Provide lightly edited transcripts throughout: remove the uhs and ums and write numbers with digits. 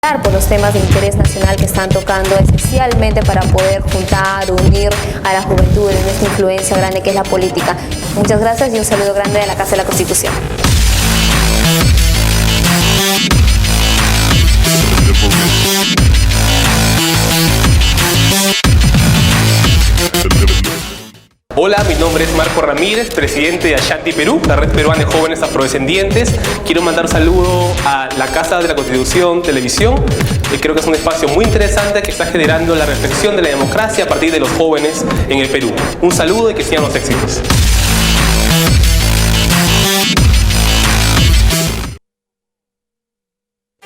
por los temas de interés nacional que están tocando, especialmente para poder juntar, unir a la juventud en esta influencia grande que es la política. Muchas gracias y un saludo grande de la Casa de la Constitución. Hola, mi nombre es Marco Ramírez, presidente de Ashanti Perú, la red peruana de jóvenes afrodescendientes. Quiero mandar un saludo a la Casa de la Constitución Televisión. Creo que es un espacio muy interesante que está generando la reflexión de la democracia a partir de los jóvenes en el Perú. Un saludo y que sigan los éxitos.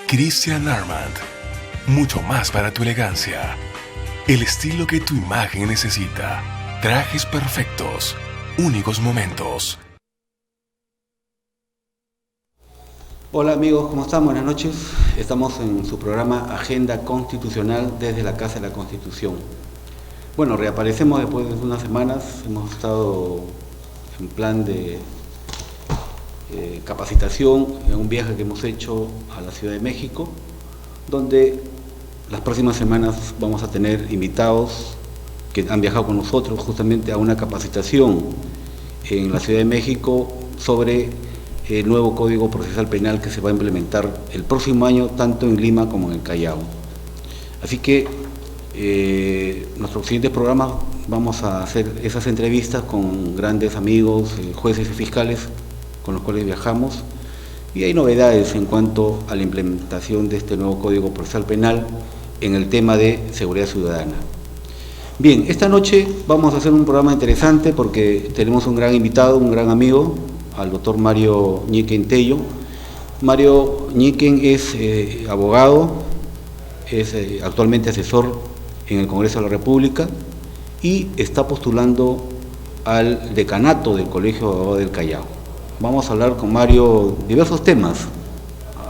Christian Armand, mucho más para tu elegancia. El estilo que tu imagen necesita. Trajes perfectos, únicos momentos. Hola amigos, ¿cómo están? Buenas noches. Estamos en su programa Agenda Constitucional desde la Casa de la Constitución. Bueno, reaparecemos después de unas semanas. Hemos estado en plan de capacitación en un viaje que hemos hecho a la Ciudad de México, donde las próximas semanas vamos a tener invitados que han viajado con nosotros justamente a una capacitación en la Ciudad de México sobre el nuevo Código Procesal Penal que se va a implementar el próximo año tanto en Lima como en el Callao. Así que nuestros siguientes programas vamos a hacer esas entrevistas con grandes amigos, jueces y fiscales con los cuales viajamos, y hay novedades en cuanto a la implementación de este nuevo Código Procesal Penal en el tema de seguridad ciudadana. Bien, esta noche vamos a hacer un programa interesante porque tenemos un gran invitado, un gran amigo, al doctor Mario Ñiquen Tello. Mario Ñiquen es abogado, es actualmente asesor en el Congreso de la República y está postulando al decanato del Colegio de Abogados del Callao. Vamos a hablar con Mario diversos temas,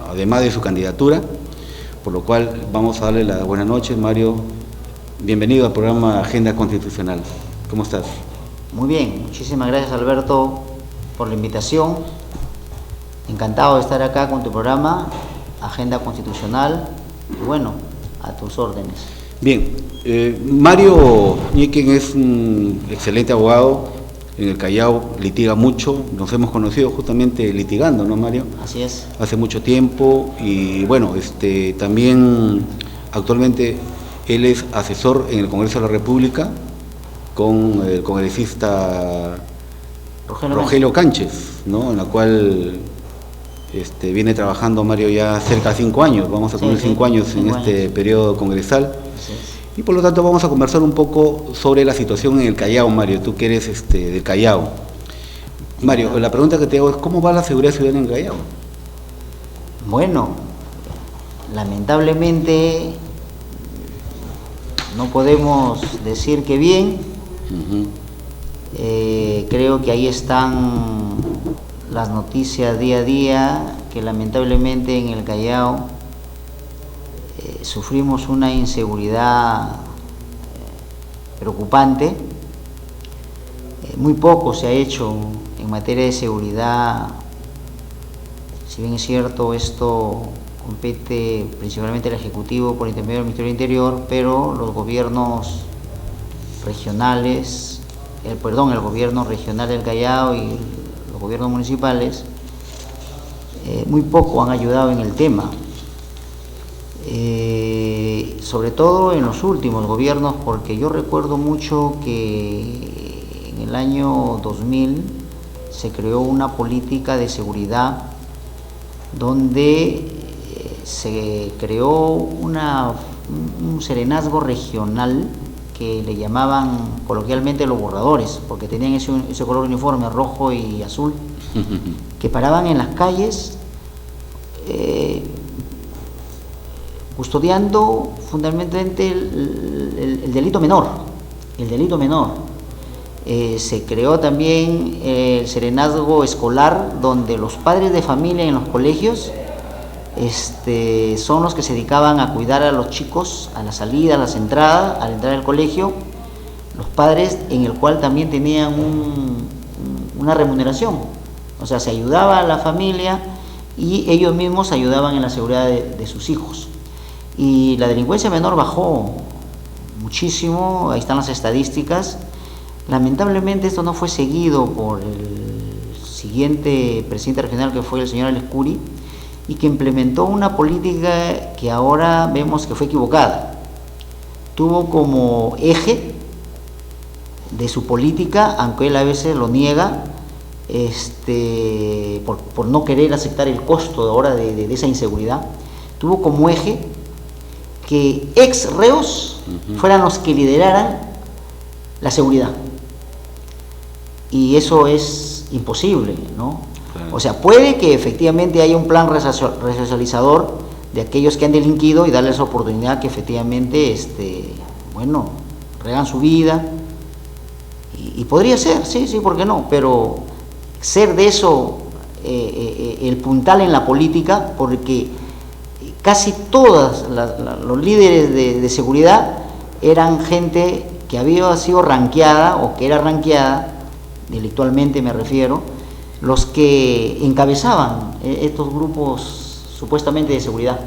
además de su candidatura, por lo cual vamos a darle las buenas noches, Mario. Bienvenido al programa Agenda Constitucional. ¿Cómo estás? Muy bien, muchísimas gracias Alberto por la invitación. Encantado de estar acá con tu programa Agenda Constitucional y bueno, a tus órdenes. Bien, Mario Ñiquen es un excelente abogado, en el Callao litiga mucho, nos hemos conocido justamente litigando, ¿no, Mario? Así es. Hace mucho tiempo y bueno, también actualmente él es asesor en el Congreso de la República con el congresista Rogelio Cánchez, ¿no? En la cual viene trabajando Mario ya cerca de 5 años, vamos a cumplir 5 años en este periodo congresal. Y por lo tanto vamos a conversar un poco sobre la situación en el Callao, Mario, tú que eres del Callao. Mario, la pregunta que te hago es, ¿cómo va la seguridad ciudadana en el Callao? Bueno, lamentablemente no podemos decir que bien. Creo que ahí están las noticias día a día, que lamentablemente en el Callao sufrimos una inseguridad preocupante. Muy poco se ha hecho en materia de seguridad. Si bien es cierto, esto compete principalmente al Ejecutivo por intermedio del Ministerio del Interior, pero los gobiernos regionales, el gobierno regional del Callao y los gobiernos municipales muy poco han ayudado en el tema. Sobre todo en los últimos gobiernos, porque yo recuerdo mucho que en el año 2000 se creó una política de seguridad donde se creó un serenazgo regional que le llamaban coloquialmente los borradores, porque tenían ese color uniforme rojo y azul, que paraban en las calles custodiando fundamentalmente el delito menor. Se creó también el serenazgo escolar, donde los padres de familia en los colegios son los que se dedicaban a cuidar a los chicos a la salida, a la entrada del colegio, los padres, en el cual también tenían una remuneración, o sea, se ayudaba a la familia y ellos mismos ayudaban en la seguridad de sus hijos. y la delincuencia menor bajó muchísimo, ahí están las estadísticas. Lamentablemente esto no fue seguido por el siguiente presidente regional, que fue el señor Alex Curi, y que implementó una política que ahora vemos que fue equivocada. Tuvo como eje de su política, aunque él a veces lo niega, por no querer aceptar el costo ahora de esa inseguridad, tuvo como eje que ex reos fueran los que lideraran la seguridad. Y eso es imposible, ¿no? Claro. O sea, puede que efectivamente haya un plan resocializador de aquellos que han delinquido y darles oportunidad que efectivamente, rehagan su vida. Y podría ser, sí, ¿por qué no? Pero ser de eso el puntal en la política, porque casi todos los líderes de seguridad eran gente que había sido ranqueada o que era ranqueada, delictualmente me refiero, los que encabezaban estos grupos supuestamente de seguridad.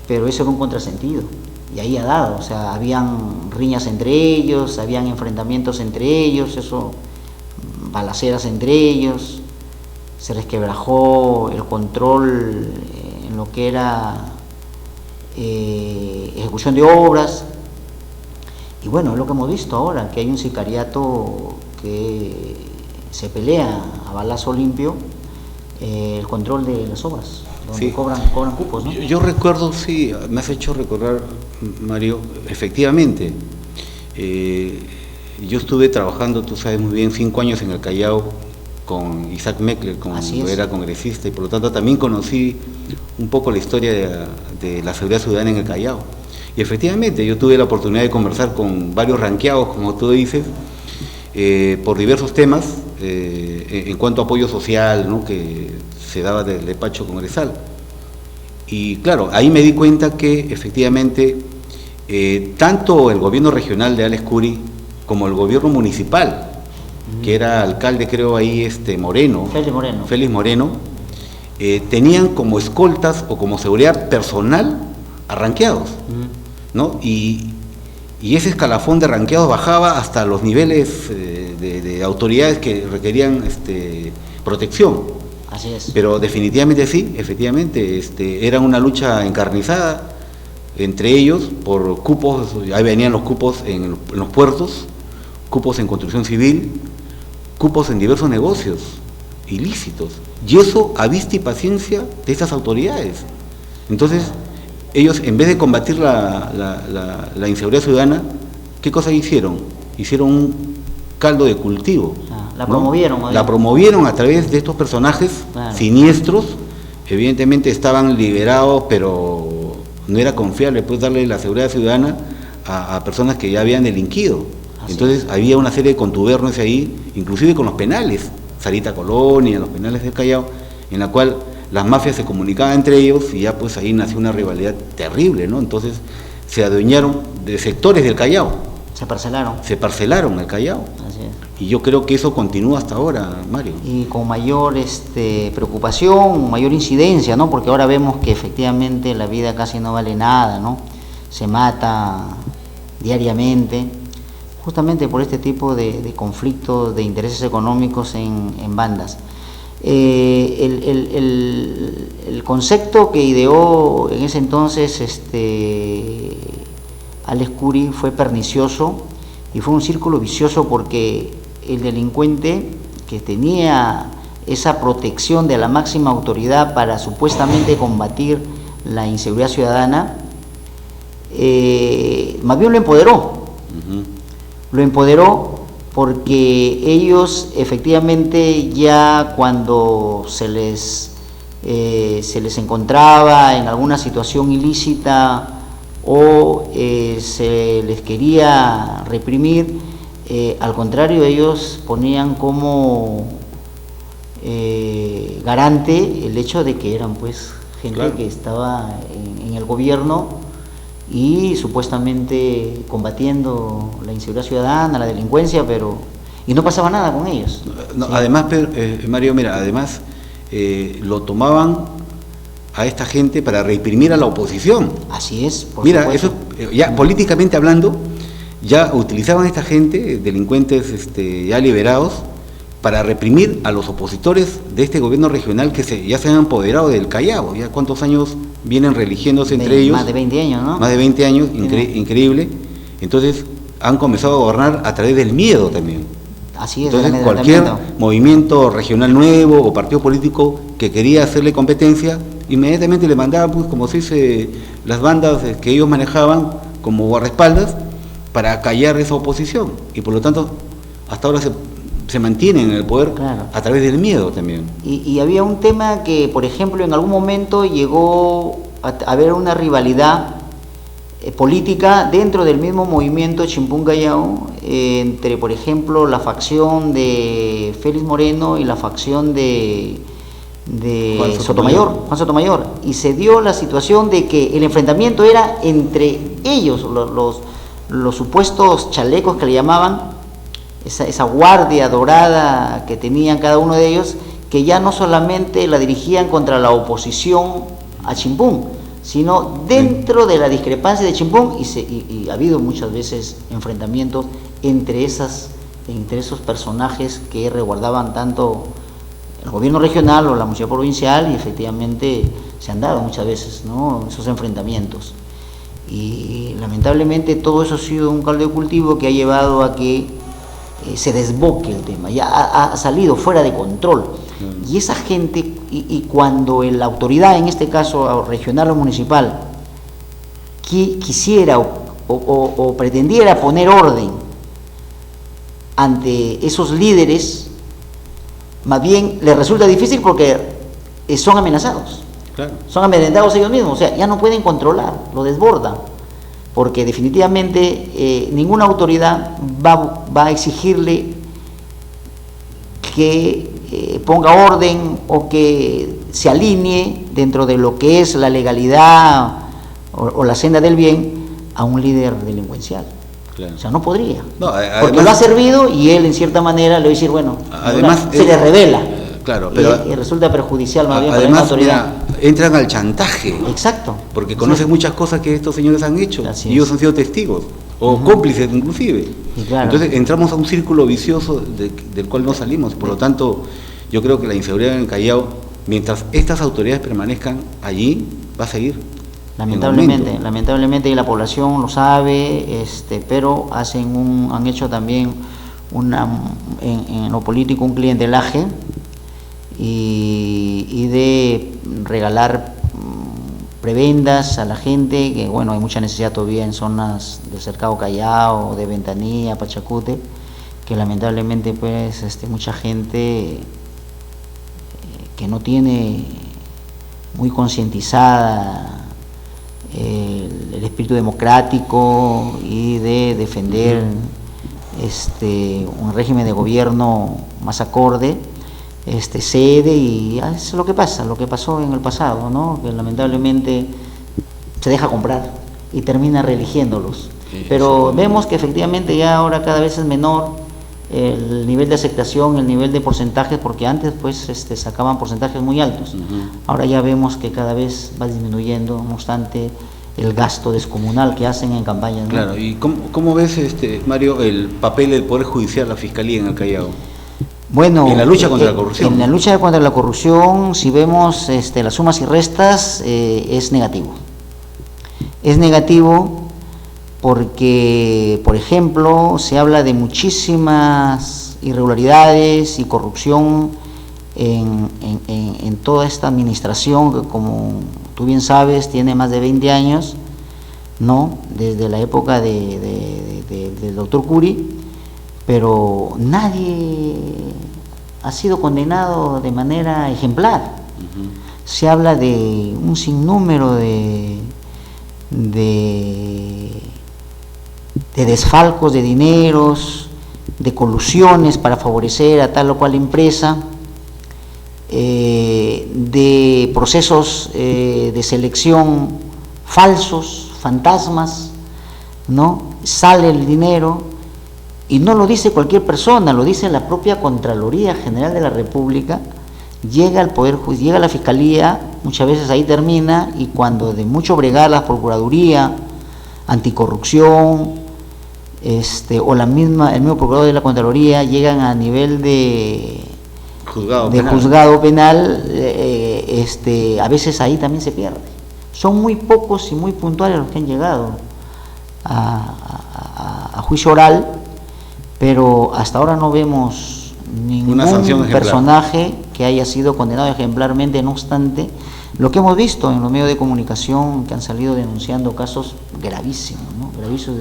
Pero eso era un contrasentido, y ahí ha dado, o sea, habían riñas entre ellos, habían enfrentamientos entre ellos, balaceras entre ellos, se resquebrajó el control en lo que era ejecución de obras. Y bueno, es lo que hemos visto ahora, que hay un sicariato que se pelea a balazo limpio el control de las obras, donde sí cobran cupos, ¿no? Yo recuerdo, sí, me has hecho recordar, Mario, efectivamente, yo estuve trabajando, tú sabes muy bien, 5 años en el Callao con Isaac Meckler, cuando era congresista, y por lo tanto también conocí un poco la historia de la seguridad ciudadana en el Callao. Y efectivamente, yo tuve la oportunidad de conversar con varios ranqueados, como tú dices, por diversos temas, en cuanto a apoyo social, ¿no?, que se daba del despacho congresal. Y claro, ahí me di cuenta que efectivamente tanto el gobierno regional de Alex Curi como el gobierno municipal, que era alcalde, creo ahí, Félix Moreno, tenían como escoltas o como seguridad personal a ranqueados, ¿no? Y ese escalafón de ranqueados bajaba hasta los niveles de autoridades que requerían protección. Así es. Pero definitivamente sí, efectivamente, era una lucha encarnizada entre ellos por cupos. Ahí venían los cupos en los puertos, cupos en construcción civil, cupos en diversos negocios ilícitos, y eso a vista y paciencia de estas autoridades. Entonces, ellos, en vez de combatir la inseguridad ciudadana, ¿qué cosa hicieron? Hicieron un caldo de cultivo. La promovieron, ¿no? La promovieron a través de estos personajes siniestros. Evidentemente estaban liberados, pero no era confiable pues darle la seguridad ciudadana a personas que ya habían delinquido. Entonces había una serie de contubernios ahí, inclusive con los penales, Sarita Colonia, los penales del Callao, en la cual las mafias se comunicaban entre ellos, y ya pues ahí nació una rivalidad terrible, ¿no? Entonces se adueñaron de sectores del Callao. Se parcelaron. Se parcelaron el Callao. Así es. Y yo creo que eso continúa hasta ahora, Mario. Y con mayor preocupación, mayor incidencia, ¿no? Porque ahora vemos que efectivamente la vida casi no vale nada, ¿no? Se mata diariamente, justamente por este tipo de conflictos de intereses económicos en bandas. El concepto que ideó en ese entonces Alex Curi fue pernicioso y fue un círculo vicioso, porque el delincuente que tenía esa protección de la máxima autoridad para supuestamente combatir la inseguridad ciudadana, más bien lo empoderó. Lo empoderó porque ellos efectivamente ya cuando se les encontraba en alguna situación ilícita o se les quería reprimir, al contrario, ellos ponían como garante el hecho de que eran pues gente que estaba en el gobierno y supuestamente combatiendo la inseguridad ciudadana, la delincuencia, y no pasaba nada con ellos. No, sí. Además, Mario, mira, además lo tomaban a esta gente para reprimir a la oposición. Así es, por Mira, supuesto. eso, ya políticamente hablando, ya utilizaban a esta gente, delincuentes ya liberados, para reprimir a los opositores de este gobierno regional que ya se han apoderado del Callao. Ya cuántos años vienen religiéndose entre ellos. Más de 20 años, ¿no? Más de 20 años, increíble. Entonces han comenzado a gobernar a través del miedo también. Así es. Entonces cualquier movimiento regional nuevo o partido político que quería hacerle competencia, inmediatamente le mandaban, pues, como se dice, las bandas que ellos manejaban como guardaespaldas para callar esa oposición. Y por lo tanto, hasta ahora se mantienen en el poder, claro, a través del miedo también. Y había un tema que, por ejemplo, en algún momento llegó a haber una rivalidad política dentro del mismo movimiento Chimpún Callao, entre, por ejemplo, la facción de Félix Moreno y la facción de Juan Sotomayor, y se dio la situación de que el enfrentamiento era entre ellos, los supuestos chalecos que le llamaban, esa guardia dorada que tenían cada uno de ellos, que ya no solamente la dirigían contra la oposición a Chimpún, sino dentro de la discrepancia de Chimpún, y ha habido muchas veces enfrentamientos entre esos personajes que resguardaban tanto el gobierno regional o la municipalidad provincial, y efectivamente se han dado muchas veces, ¿no?, esos enfrentamientos. Y lamentablemente todo eso ha sido un caldo de cultivo que ha llevado a que se desboque el tema, ya ha salido fuera de control. Y esa gente, y cuando la autoridad, en este caso regional o municipal, quisiera o pretendiera poner orden ante esos líderes, más bien les resulta difícil porque son amenazados, claro, son amedrentados ellos mismos, o sea, ya no pueden controlar, lo desbordan, porque definitivamente ninguna autoridad va a exigirle que ponga orden o que se alinee dentro de lo que es la legalidad o la senda del bien a un líder delincuencial. Claro. O sea, no podría, porque lo ha servido, y él en cierta manera le va a decir, bueno, además, se le revela, claro, pero y resulta perjuicial más bien para la autoridad. Mira, entran al chantaje. Exacto. Porque conocen muchas cosas que estos señores han hecho, y ellos han sido testigos, o cómplices inclusive. Claro. Entonces entramos a un círculo vicioso del cual no salimos. Por lo tanto, yo creo que la inseguridad en el Callao, mientras estas autoridades permanezcan allí, va a seguir. Lamentablemente, y la población lo sabe, pero han hecho también en lo político un clientelaje y de regalar prebendas a la gente, que bueno, hay mucha necesidad todavía en zonas del cercado Callao, de Ventanilla, Pachacute, que lamentablemente pues mucha gente que no tiene muy concientizada el espíritu democrático y de defender un régimen de gobierno más acorde, cede, y es lo que pasó en el pasado, ¿no?, que lamentablemente se deja comprar y termina reeligiéndolos. Pero vemos que efectivamente ya ahora cada vez es menor el nivel de aceptación, el nivel de porcentajes, porque antes pues sacaban porcentajes muy altos. Ahora ya vemos que cada vez va disminuyendo, no obstante el gasto descomunal que hacen en campañas, ¿no? Claro, ¿y cómo ves, Mario, el papel del Poder Judicial, la Fiscalía en el Callao? Bueno, en la lucha contra la corrupción. En la lucha contra la corrupción, si vemos las sumas y restas, es negativo. Es negativo porque, por ejemplo, se habla de muchísimas irregularidades y corrupción en toda esta administración, que, como tú bien sabes, tiene más de 20 años, ¿no?, desde la época del doctor Curi, pero nadie ha sido condenado de manera ejemplar. Se habla de un sinnúmero de desfalcos de dineros, de colusiones para favorecer a tal o cual empresa, de procesos de selección falsos, fantasmas, ¿no? Sale el dinero, y no lo dice cualquier persona, lo dice la propia Contraloría General de la República, llega al Poder Judicial, llega a la Fiscalía, muchas veces ahí termina, y cuando de mucho bregar la Procuraduría, Anticorrupción, o el mismo Procurador de la Contraloría llegan a nivel de juzgado penal, a veces ahí también se pierde. Son muy pocos y muy puntuales los que han llegado a juicio oral, pero hasta ahora no vemos ningún personaje que haya sido condenado ejemplarmente. No obstante, lo que hemos visto en los medios de comunicación que han salido denunciando casos gravísimos, ¿no? Gravísimos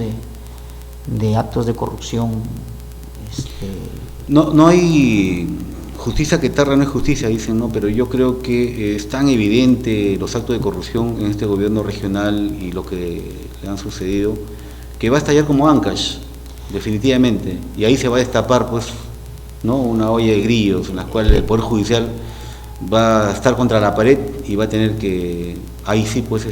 de actos de corrupción. No hay justicia que tarda, no es justicia, dicen, ¿no? Pero yo creo que es tan evidente los actos de corrupción en este gobierno regional y lo que le han sucedido, que va a estallar como Ancash, definitivamente, y ahí se va a destapar, pues, ¿no?, una olla de grillos en las cuales el Poder Judicial va a estar contra la pared y va a tener que, ahí sí, pues,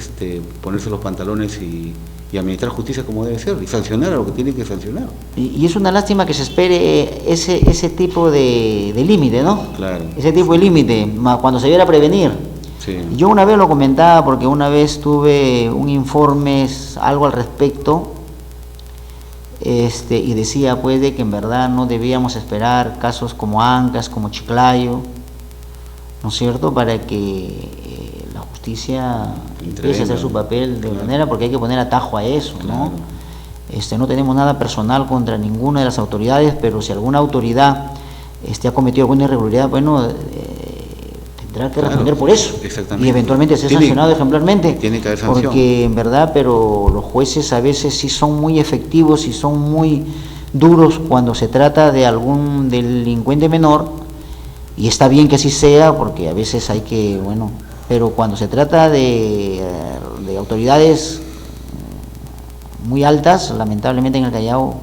ponerse los pantalones y administrar justicia como debe ser, y sancionar a lo que tiene que sancionar. Y es una lástima que se espere ese tipo de límite, ¿no? Claro. Ese tipo de límite, cuando se viera prevenir. Sí. Yo una vez lo comentaba, porque una vez tuve un informe, algo al respecto, y decía pues de que en verdad no debíamos esperar casos como Ancash, como Chiclayo, ¿no es cierto?, para que la justicia empiece a hacer su papel de manera, porque hay que poner atajo a eso, ¿no? No tenemos nada personal contra ninguna de las autoridades, pero si alguna autoridad ha cometido alguna irregularidad, bueno, tendrá que responder por eso, y eventualmente ser sancionado ejemplarmente. Tiene que haber sanción. Porque en verdad, pero los jueces a veces sí son muy efectivos y son muy duros cuando se trata de algún delincuente menor, y está bien que así sea, porque a veces hay que, bueno, pero cuando se trata de autoridades muy altas, lamentablemente en el Callao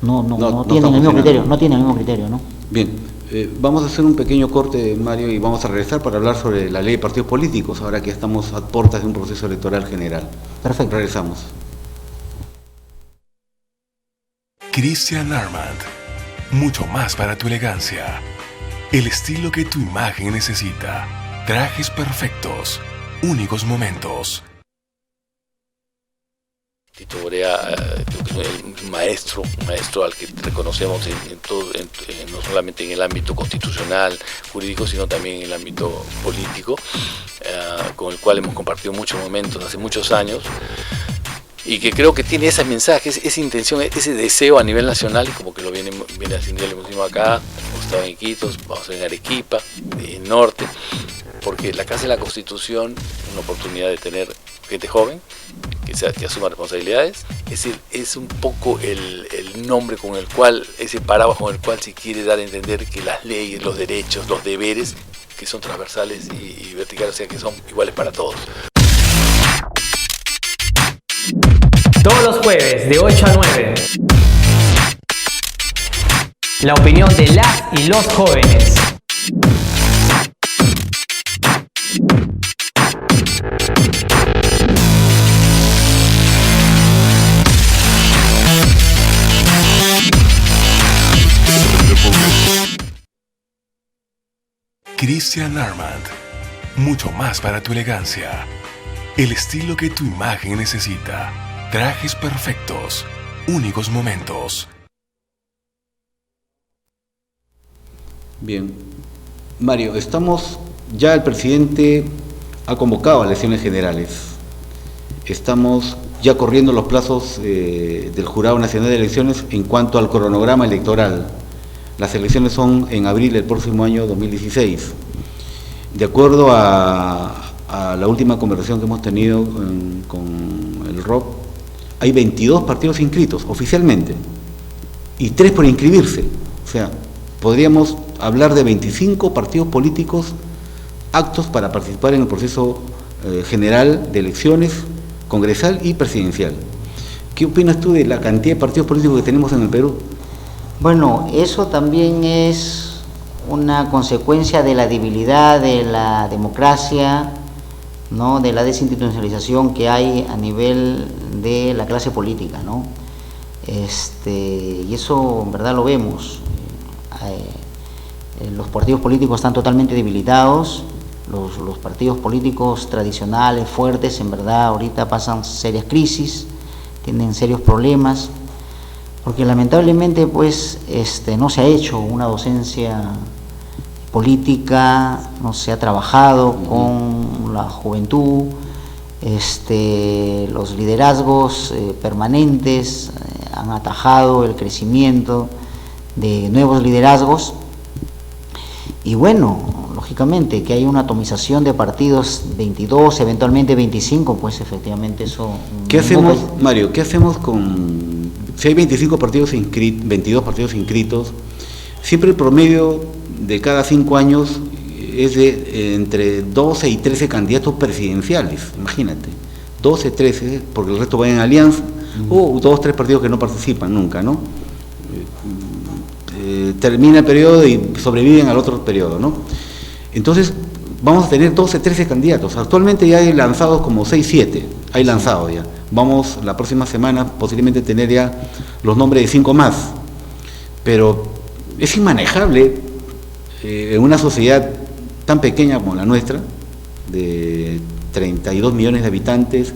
no tienen el mismo criterio, ¿no? Bien, vamos a hacer un pequeño corte, Mario, y vamos a regresar para hablar sobre la ley de partidos políticos, ahora que estamos a puertas de un proceso electoral general. Perfecto. Regresamos. Christian Armand, mucho más para tu elegancia. El estilo que tu imagen necesita. Trajes perfectos, únicos momentos. Tito Borea, un maestro al que reconocemos no solamente en el ámbito constitucional, jurídico, sino también en el ámbito político, con el cual hemos compartido muchos momentos hace muchos años, y que creo que tiene ese mensaje, esa intención, ese deseo a nivel nacional, y como que lo viene haciendo, lo hicimos acá, hemos estado en Iquitos, vamos a estar en Arequipa, en Norte, porque la Casa de la Constitución es una oportunidad de tener gente joven que asuma responsabilidades. Es decir, es un poco el nombre con el cual, ese paraguas con el cual se quiere dar a entender que las leyes, los derechos, los deberes, que son transversales y verticales, o sea, que son iguales para todos. Todos los jueves de 8 a 9. La opinión de las y los jóvenes. Christian Armand, mucho más para tu elegancia. El estilo que tu imagen necesita. Trajes perfectos, únicos momentos. Bien, Mario, ya el presidente ha convocado a elecciones generales. Estamos ya corriendo los plazos del Jurado Nacional de Elecciones en cuanto al cronograma electoral. Las elecciones son en abril del próximo año 2016. De acuerdo a la última conversación que hemos tenido con el ROC, hay 22 partidos inscritos oficialmente y 3 por inscribirse. O sea, podríamos hablar de 25 partidos políticos aptos para participar en el proceso general de elecciones, congresal y presidencial. ¿Qué opinas tú de la cantidad de partidos políticos que tenemos en el Perú? Bueno, eso también es una consecuencia de la debilidad de la democracia, ¿no?, de la desinstitucionalización que hay a nivel de la clase política, ¿no? Y eso en verdad lo vemos. Los partidos políticos están totalmente debilitados, los partidos políticos tradicionales, fuertes, en verdad ahorita pasan serias crisis, tienen serios problemas, porque lamentablemente pues no se ha hecho una docencia política, no se ha trabajado con la juventud, los liderazgos permanentes han atajado el crecimiento de nuevos liderazgos. Y bueno, lógicamente que hay una atomización de partidos, 22, eventualmente 25, pues efectivamente eso... ¿Qué hacemos, Mario? ¿Qué hacemos con... Si hay 25 partidos inscritos, 22 partidos inscritos, siempre el promedio de cada 5 años es de entre 12 y 13 candidatos presidenciales, imagínate, 12, 13, porque el resto va en alianza, o 2, 3 partidos que no participan nunca, ¿no? Termina el periodo y sobreviven al otro periodo, ¿no? Entonces vamos a tener 12, 13 candidatos. Actualmente ya hay lanzados como 6, 7, hay lanzados ya. Vamos la próxima semana posiblemente tener ya los nombres de 5 más. Pero es inmanejable en una sociedad tan pequeña como la nuestra, de 32 millones de habitantes,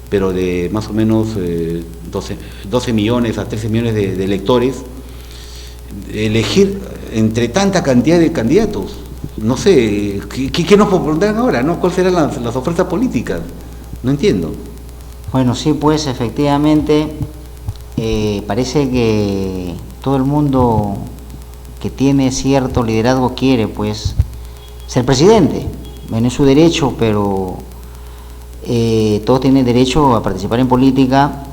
pero de más o menos 12 millones a 13 millones de electores, elegir entre tanta cantidad de candidatos. No sé, ¿qué nos propondrán ahora, no? ¿Cuáles serán las ofertas políticas? No entiendo. Bueno, sí, pues efectivamente parece que todo el mundo que tiene cierto liderazgo quiere pues ser presidente. Bueno, es su derecho, pero todos tienen derecho a participar en política,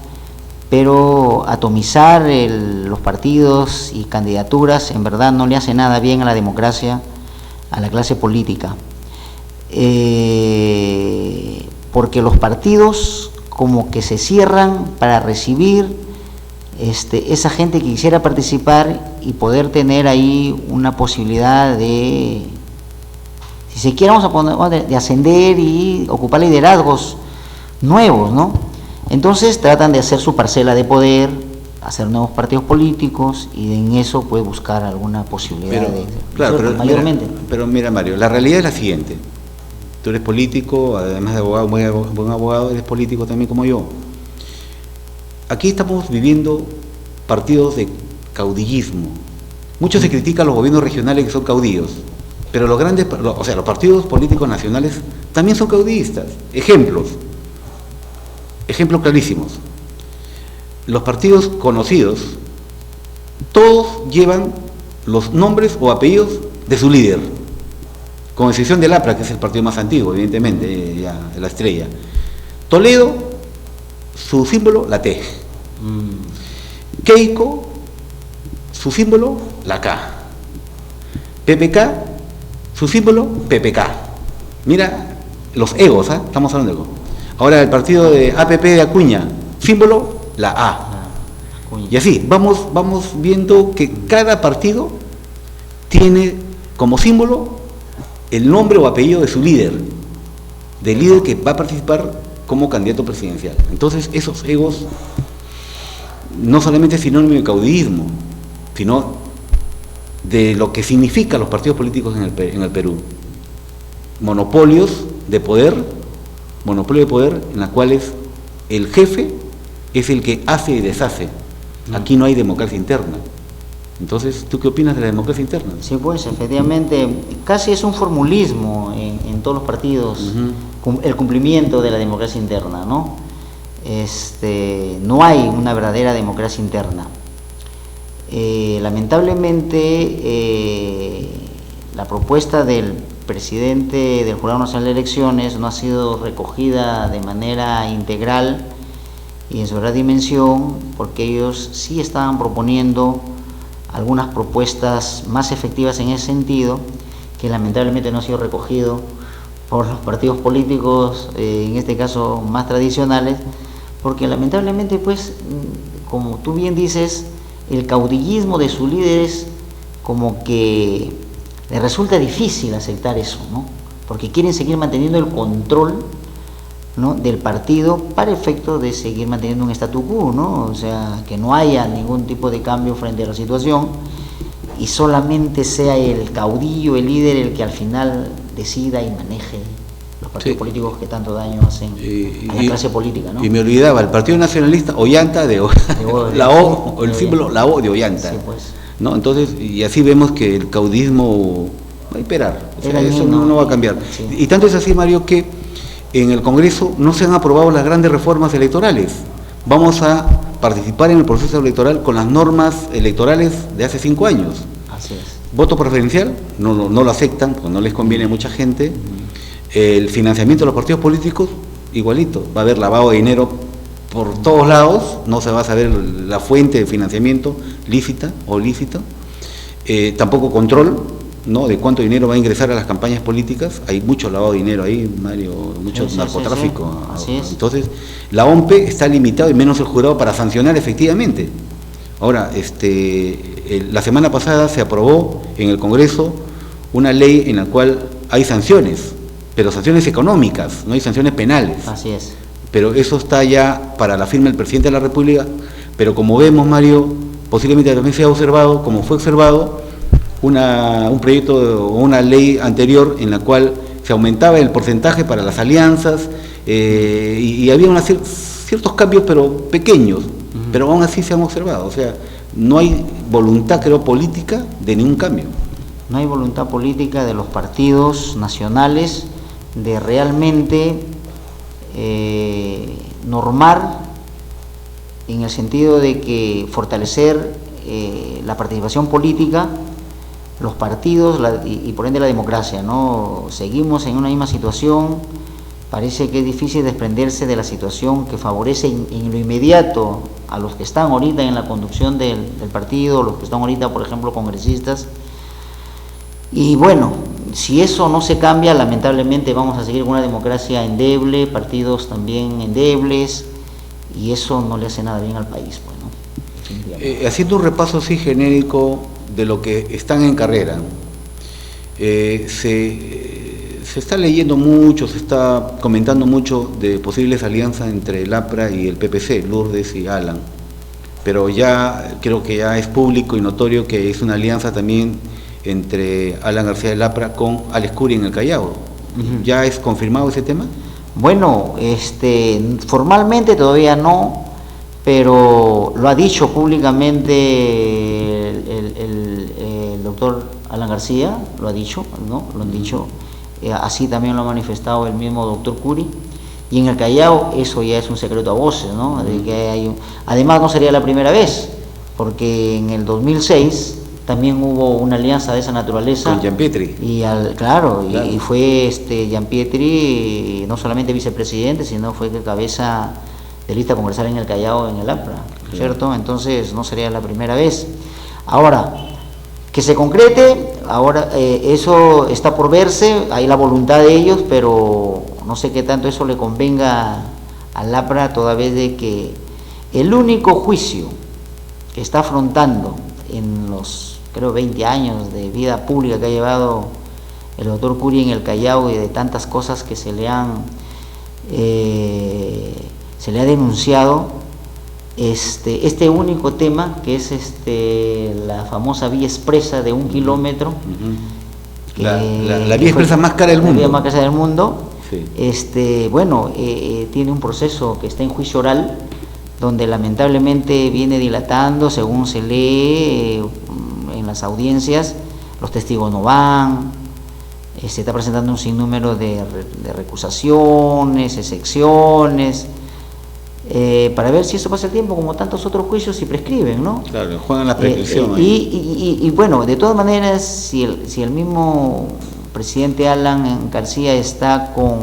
pero atomizar los partidos y candidaturas en verdad no le hace nada bien a la democracia, a la clase política, porque los partidos como que se cierran para recibir esa gente que quisiera participar y poder tener ahí una posibilidad de, si se quiere, vamos a poner, de ascender y ocupar liderazgos nuevos, ¿no? Entonces tratan de hacer su parcela de poder, hacer nuevos partidos políticos y en eso puede buscar alguna posibilidad mayormente. Pero mira, Mario, la realidad es la siguiente. Tú eres político, además de abogado, buen abogado, eres político también como yo. Aquí estamos viviendo partidos de caudillismo. Mucho se critica a los gobiernos regionales que son caudillos, pero los grandes, o sea, los partidos políticos nacionales también son caudillistas. Ejemplos clarísimos. Los partidos conocidos, todos llevan los nombres o apellidos de su líder, con excepción del APRA, que es el partido más antiguo, evidentemente, ya, de la estrella. Toledo, su símbolo, la T. Keiko, su símbolo, la K. PPK, su símbolo, PPK. Mira los egos, ¿eh? Estamos hablando de ego. Ahora el partido de APP de Acuña, símbolo, la A. Y así, vamos viendo que cada partido tiene como símbolo el nombre o apellido de su líder, del líder que va a participar como candidato presidencial. Entonces esos egos no solamente es sinónimo de caudillismo, sino de lo que significan los partidos políticos en el Perú. Monopolios de poder en las cuales el jefe es el que hace y deshace. Aquí no hay democracia interna. Entonces, ¿tú qué opinas de la democracia interna? Sí, pues efectivamente, casi es un formulismo en todos los partidos, el cumplimiento de la democracia interna, ¿no? No hay una verdadera democracia interna. Lamentablemente, la propuesta del presidente del Jurado Nacional de Elecciones no ha sido recogida de manera integral y en su verdadera dimensión, porque ellos sí estaban proponiendo algunas propuestas más efectivas en ese sentido, que lamentablemente no ha sido recogido por los partidos políticos, en este caso más tradicionales, porque lamentablemente, pues, como tú bien dices, el caudillismo de sus líderes como que les resulta difícil aceptar eso, ¿no? Porque quieren seguir manteniendo el control, ¿no?, del partido para efecto de seguir manteniendo un statu quo, ¿no? O sea, que no haya ningún tipo de cambio frente a la situación. y solamente sea el caudillo, el líder, el que al final decida y maneje los partidos políticos que tanto daño hacen a la clase política, ¿no? Y me olvidaba, el Partido Nacionalista, Ollanta, la O, o el símbolo, la O de Ollanta. Sí, pues. ¿No? Entonces, y así vemos que el caudismo va a imperar, o sea, eso no va a cambiar. Sí. Y tanto es así, Mario, que en el Congreso no se han aprobado las grandes reformas electorales. Vamos a participar en el proceso electoral con las normas electorales de hace 5 años. Así es. Voto preferencial, no lo aceptan, porque no les conviene a mucha gente. El financiamiento de los partidos políticos, igualito. Va a haber lavado de dinero por todos lados, no se va a saber la fuente de financiamiento lícita o lícito. Tampoco control, ¿no?, de cuánto dinero va a ingresar a las campañas políticas. Hay mucho lavado de dinero ahí, Mario, mucho narcotráfico. Así es. Entonces, la OMPE está limitada y menos el jurado para sancionar efectivamente. Ahora, la semana pasada se aprobó en el Congreso una ley en la cual hay sanciones, pero sanciones económicas, no hay sanciones penales. Así es. Pero eso está ya para la firma del presidente de la República, pero como vemos, Mario, posiblemente también se ha observado, como fue observado, un proyecto o una ley anterior en la cual se aumentaba el porcentaje para las alianzas y había ciertos cambios, pero pequeños, pero aún así se han observado. O sea, no hay voluntad, creo, política de ningún cambio. No hay voluntad política de los partidos nacionales de realmente normar, en el sentido de que fortalecer la participación política, los partidos y por ende la democracia, ¿no? Seguimos en una misma situación. Parece que es difícil desprenderse de la situación que favorece en lo inmediato a los que están ahorita en la conducción del partido, los que están ahorita, por ejemplo, congresistas. Y bueno, si eso no se cambia, lamentablemente vamos a seguir con una democracia endeble, partidos también endebles, y eso no le hace nada bien al país. Bueno, haciendo un repaso así genérico de lo que están en carrera, se está leyendo mucho, se está comentando mucho de posibles alianzas entre el APRA y el PPC, Lourdes y Alan, pero ya creo que ya es público y notorio que es una alianza también entre Alan García del APRA con Alex Curi en el Callao. ¿Ya es confirmado ese tema? Bueno, formalmente todavía no, pero lo ha dicho públicamente el doctor Alan García, lo ha dicho, ¿no? Lo han dicho, así también lo ha manifestado el mismo doctor Curi, y en el Callao eso ya es un secreto a voces, ¿no? De que además no sería la primera vez, porque en el 2006 también hubo una alianza de esa naturaleza. Con Gianpietri. Claro. Y fue Gianpietri no solamente vicepresidente, sino fue cabeza de lista congresal en el Callao, en el APRA, ¿cierto? Entonces no sería la primera vez. Ahora, que se concrete, ahora eso está por verse, hay la voluntad de ellos, pero no sé qué tanto eso le convenga al APRA, toda vez de que el único juicio que está afrontando en los, creo, 20 años de vida pública que ha llevado el doctor Curi en el Callao, y de tantas cosas que se le ha denunciado, este único tema, que es la famosa vía expresa de 1 kilómetro, la vía expresa más cara del mundo. La vía más cara del mundo, sí. Tiene un proceso que está en juicio oral, donde lamentablemente viene dilatando, según se lee en las audiencias, los testigos no van, se está presentando un sinnúmero de recusaciones, excepciones, para ver si eso pasa el tiempo, como tantos otros juicios, y prescriben, ¿no? Claro, juegan la prescripción. Y bueno, de todas maneras, si el mismo presidente Alan García está con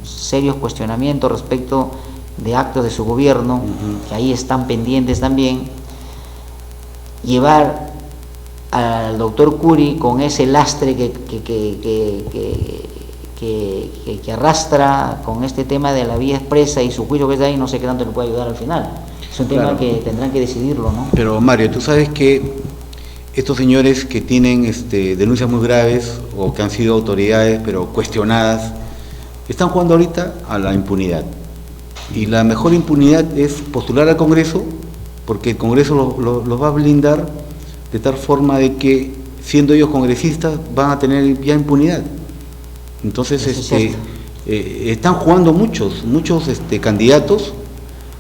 serios cuestionamientos respecto de actos de su gobierno, que ahí están pendientes también, llevar al doctor Curi con ese lastre que arrastra con este tema de la vía expresa y su juicio que está ahí, no sé qué tanto le puede ayudar al final. Es un tema que tendrán que decidirlo, ¿no? Pero Mario, tú sabes que estos señores que tienen denuncias muy graves o que han sido autoridades pero cuestionadas, están jugando ahorita a la impunidad. Y la mejor impunidad es postular al Congreso, porque el Congreso los va a blindar de tal forma de que, siendo ellos congresistas, van a tener ya impunidad. Entonces, están jugando muchos candidatos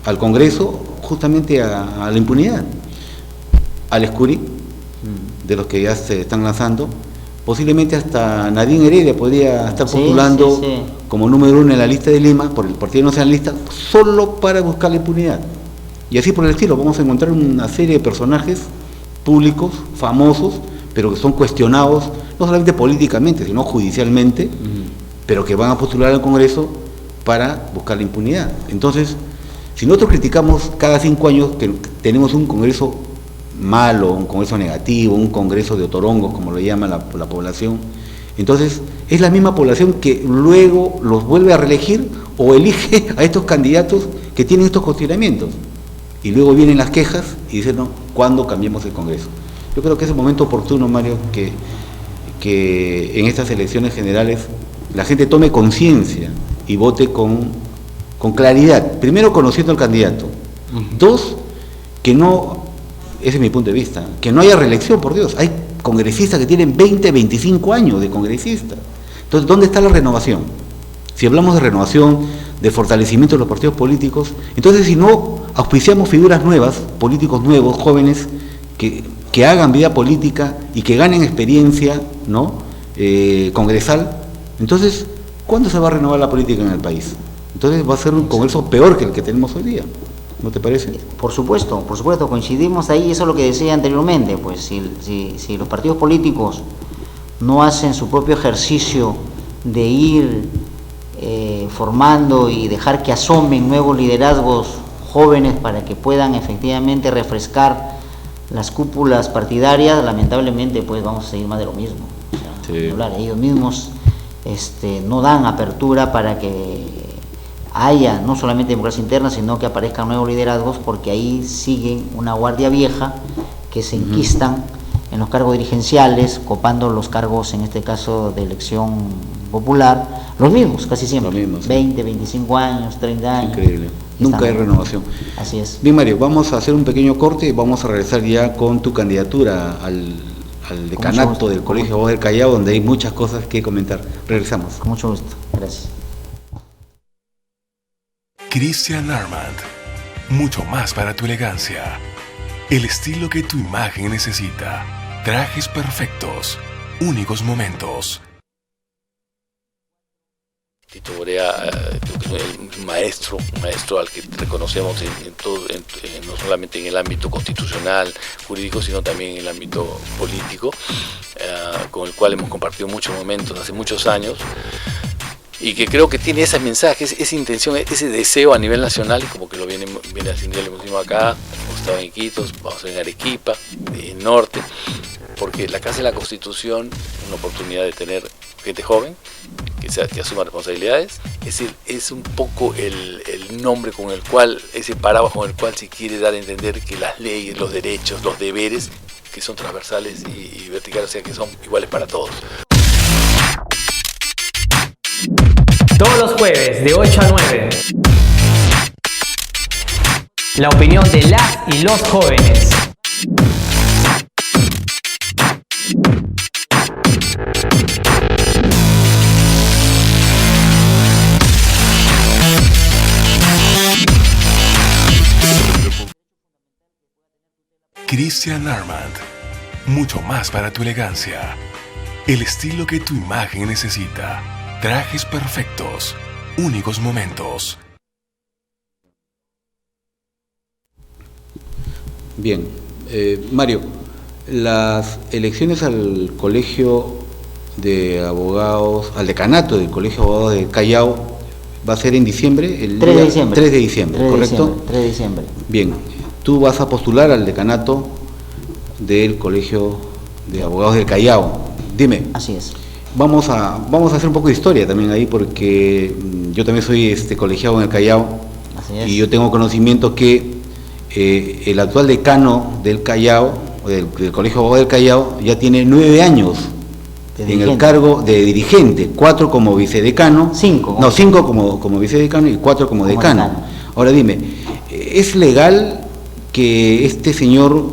al Congreso justamente a la impunidad. Al Escuri, de los que ya se están lanzando, posiblemente hasta Nadine Heredia podría estar postulando como número 1 en la lista de Lima por el Partido Nacionalista, solo para buscar la impunidad. Y así por el estilo, vamos a encontrar una serie de personajes públicos, famosos, pero que son cuestionados, no solamente políticamente, sino judicialmente, pero que van a postular al Congreso para buscar la impunidad. Entonces, si nosotros criticamos cada 5 años que tenemos un Congreso malo, un Congreso negativo, un Congreso de otorongos, como lo llama la población, entonces es la misma población que luego los vuelve a reelegir o elige a estos candidatos que tienen estos cuestionamientos. Y luego vienen las quejas y dicen, no, ¿cuándo cambiemos el Congreso? Yo creo que es el momento oportuno, Mario, que en estas elecciones generales la gente tome conciencia y vote con claridad. Primero, conociendo al candidato. Dos, que no, ese es mi punto de vista, que no haya reelección, por Dios. Hay congresistas que tienen 20, 25 años de congresistas. Entonces, ¿dónde está la renovación? Si hablamos de renovación, de fortalecimiento de los partidos políticos, entonces si no auspiciamos figuras nuevas, políticos nuevos, jóvenes, que hagan vida política y que ganen experiencia, ¿no?, congresal, entonces, ¿cuándo se va a renovar la política en el país? Entonces va a ser un Congreso peor que el que tenemos hoy día, ¿no te parece? Por supuesto, coincidimos ahí, eso es lo que decía anteriormente, pues si los partidos políticos no hacen su propio ejercicio de ir formando y dejar que asomen nuevos liderazgos jóvenes para que puedan efectivamente refrescar las cúpulas partidarias, lamentablemente pues vamos a seguir más de lo mismo. O sea, ellos mismos no dan apertura para que haya no solamente democracia interna, sino que aparezcan nuevos liderazgos, porque ahí siguen una guardia vieja que se enquistan en los cargos dirigenciales, copando los cargos, en este caso de elección popular, los mismos, casi siempre, los mismos, 20, 25 años, 30 años. Increíble, nunca hay renovación. Así es. Bien, Mario, vamos a hacer un pequeño corte y vamos a regresar ya con tu candidatura al decanato del Colegio de Abogados del Callao, donde hay muchas cosas que comentar. Regresamos. Con mucho gusto, gracias. Christian Armand, mucho más para tu elegancia. El estilo que tu imagen necesita. Trajes perfectos, únicos momentos. Tito Borea, un maestro al que reconocemos en todo, no solamente en el ámbito constitucional, jurídico, sino también en el ámbito político, con el cual hemos compartido muchos momentos hace muchos años, y que creo que tiene ese mensaje, esa intención, ese deseo a nivel nacional, y como que lo viene haciendo, lo hemos acá, hemos estado en Iquitos, vamos a estar en Arequipa, en Norte, porque la Casa de la Constitución es una oportunidad de tener gente joven que asuma responsabilidades. Es decir, es un poco el nombre con el cual, ese paraguas con el cual se quiere dar a entender que las leyes, los derechos, los deberes, que son transversales y verticales, o sea, que son iguales para todos. Todos los jueves de 8 a 9. La opinión de las y los jóvenes. Christian Armand, mucho más para tu elegancia. El estilo que tu imagen necesita. Trajes perfectos, únicos momentos. Bien, Mario, las elecciones al Colegio de Abogados, al decanato del Colegio de Abogados de Callao, va a ser en diciembre, el 3 de diciembre. 3 de diciembre, ¿correcto? 3 de diciembre. Bien, tú vas a postular al decanato del Colegio de Abogados del Callao. Dime. Así es. Vamos a hacer un poco de historia también ahí, porque yo también soy colegiado en el Callao. Así es. Y yo tengo conocimiento que el actual decano del Callao, del Colegio de Abogados del Callao, ya tiene 9 años en el cargo de dirigente, 4 como vicedecano, 5 como vicedecano y 4 como decano. Ahora dime, ¿es legal que este señor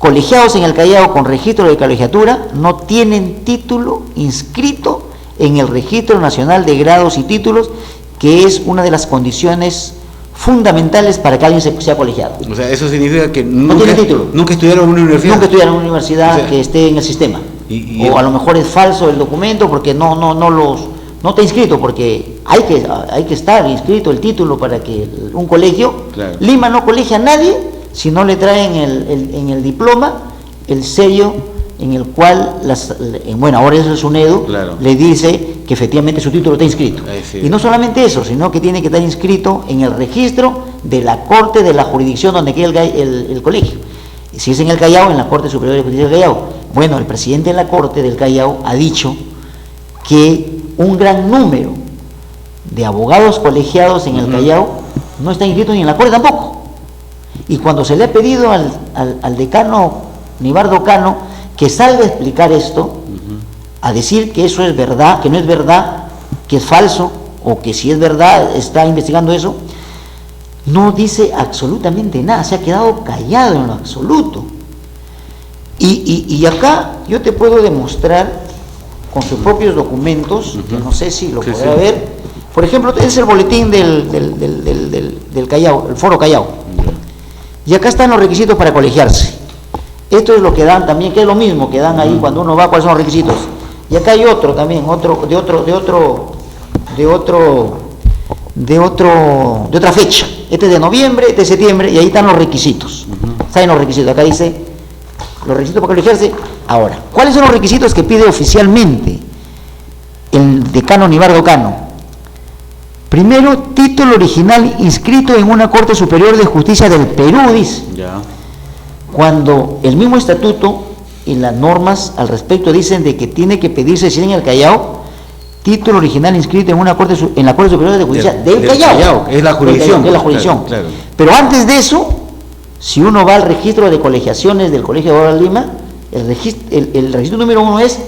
colegiados en el Callao con registro de colegiatura no tienen título inscrito en el Registro Nacional de Grados y Títulos, que es una de las condiciones fundamentales para que alguien sea colegiado. O sea, eso significa que no tiene título. Nunca estudiaron en una universidad. Nunca estudiaron en una universidad, o sea, que esté en el sistema. O a lo mejor es falso el documento porque no está inscrito, porque hay que estar inscrito el título para que un colegio. Claro. Lima no colegia a nadie si no le traen en el diploma el sello en el cual, ahora es el SUNEDU, claro, le dice que efectivamente su título está inscrito. Sí. Y no solamente eso, sino que tiene que estar inscrito en el registro de la Corte de la jurisdicción donde queda el colegio. Si es en el Callao, en la Corte Superior de Justicia del Callao. Bueno, el presidente de la Corte del Callao ha dicho que un gran número de abogados colegiados en el Callao no está inscrito ni en la Corte tampoco. Y cuando se le ha pedido al decano Nibardo Cano que salga a explicar esto, a decir que eso es verdad, que no es verdad, que es falso, o que si es verdad está investigando eso, no dice absolutamente nada, se ha quedado callado en lo absoluto. Y acá yo te puedo demostrar con sus propios documentos, que no sé si lo podrá ver. Por ejemplo, es el boletín del Callao, el Foro Callao. Y acá están los requisitos para colegiarse. Esto es lo que dan también, que es lo mismo que dan ahí cuando uno va, cuáles son los requisitos. Y acá hay otro también, de otra fecha. Este es de noviembre, este es de septiembre, y ahí están los requisitos. Están los requisitos, acá dice los requisitos para colegiarse. Ahora, ¿cuáles son los requisitos que pide oficialmente el decano Nibardo Cano? Primero, título original inscrito en una Corte Superior de Justicia del Perú, dice. Ya. Cuando el mismo estatuto y las normas al respecto dicen de que tiene que pedirse, si en el Callao, título original inscrito en la Corte Superior de Justicia del Callao. Es la jurisdicción. Es la jurisdicción. Claro. Pero antes de eso, si uno va al registro de colegiaciones del Colegio de Abogados de Lima, el registro número 1 es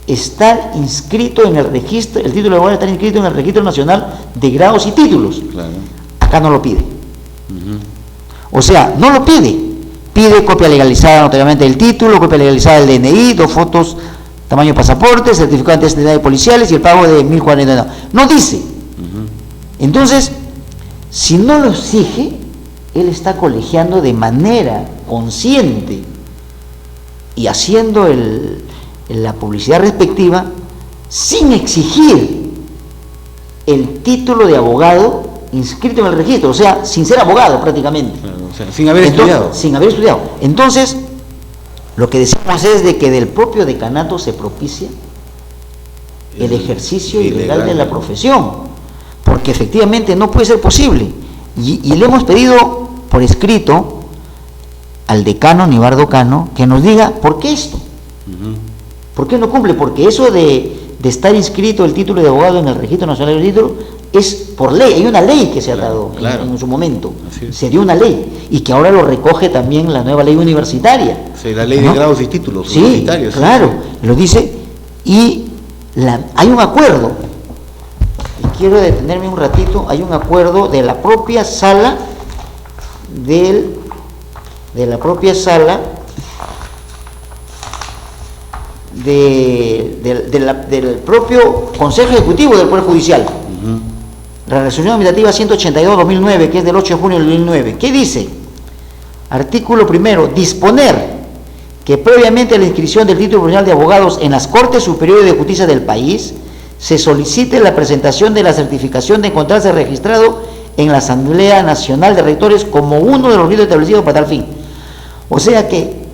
estar inscrito en el registro, el título de abogado estar inscrito en el Registro Nacional de Grados y Títulos. Claro. Acá no lo pide. O sea, no lo pide. Pide copia legalizada notariamente del título, copia legalizada del DNI, 2 fotos, tamaño pasaporte, certificado de antecedentes policiales y el pago de 1.040. No dice. Entonces, si no lo exige, él está colegiando de manera consciente y haciendo la publicidad respectiva sin exigir el título de abogado inscrito en el registro, o sea, sin ser abogado prácticamente. O sea, sin haber estudiado. Sin haber estudiado. Entonces, lo que decimos es de que del propio decanato se propicia el ejercicio ilegal de la profesión, porque efectivamente no puede ser posible. Y le hemos pedido por escrito al decano Nibardo Cano que nos diga por qué esto. ¿Por qué no cumple? Porque eso de estar inscrito el título de abogado en el Registro Nacional de Títulos es por ley, hay una ley que se ha dado en su momento, se dio una ley, y que ahora lo recoge también la nueva ley universitaria. Sí, la ley de grados y títulos universitarios. Sí, claro, lo dice, y hay un acuerdo, y quiero detenerme un ratito, hay un acuerdo de la propia sala, del propio Consejo Ejecutivo del Poder Judicial. La resolución administrativa 182-2009, que es del 8 de junio del 2009, ¿qué dice? Artículo primero, disponer que previamente a la inscripción del título profesional de abogados en las Cortes Superiores de Justicia del país, se solicite la presentación de la certificación de encontrarse registrado en la Asamblea Nacional de Rectores como uno de los ritos establecidos para tal fin. O sea que,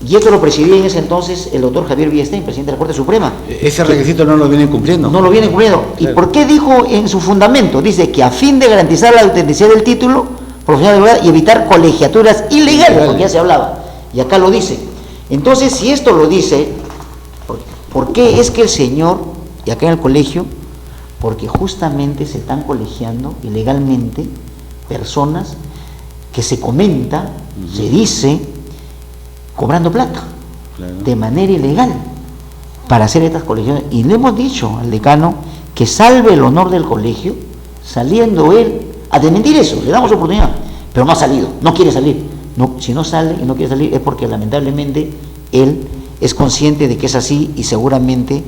y esto lo presidía en ese entonces el doctor Javier Villestein, presidente de la Corte Suprema. Ese requisito no lo vienen cumpliendo. No lo vienen cumpliendo. Claro. ¿Y por qué dijo en su fundamento? Dice que a fin de garantizar la autenticidad del título profesional de abogado y evitar colegiaturas ilegales, porque ya se hablaba. Y acá lo dice. Entonces, si esto lo dice, ¿por qué es que el señor, y acá en el colegio, porque justamente se están colegiando ilegalmente personas que se comenta, se dice, cobrando plata, de manera ilegal, para hacer estas colegiones? Y le hemos dicho al decano que salve el honor del colegio, saliendo él a desmentir eso, le damos oportunidad, pero no ha salido, no quiere salir, No, si no sale y no quiere salir es porque lamentablemente él es consciente de que es así y seguramente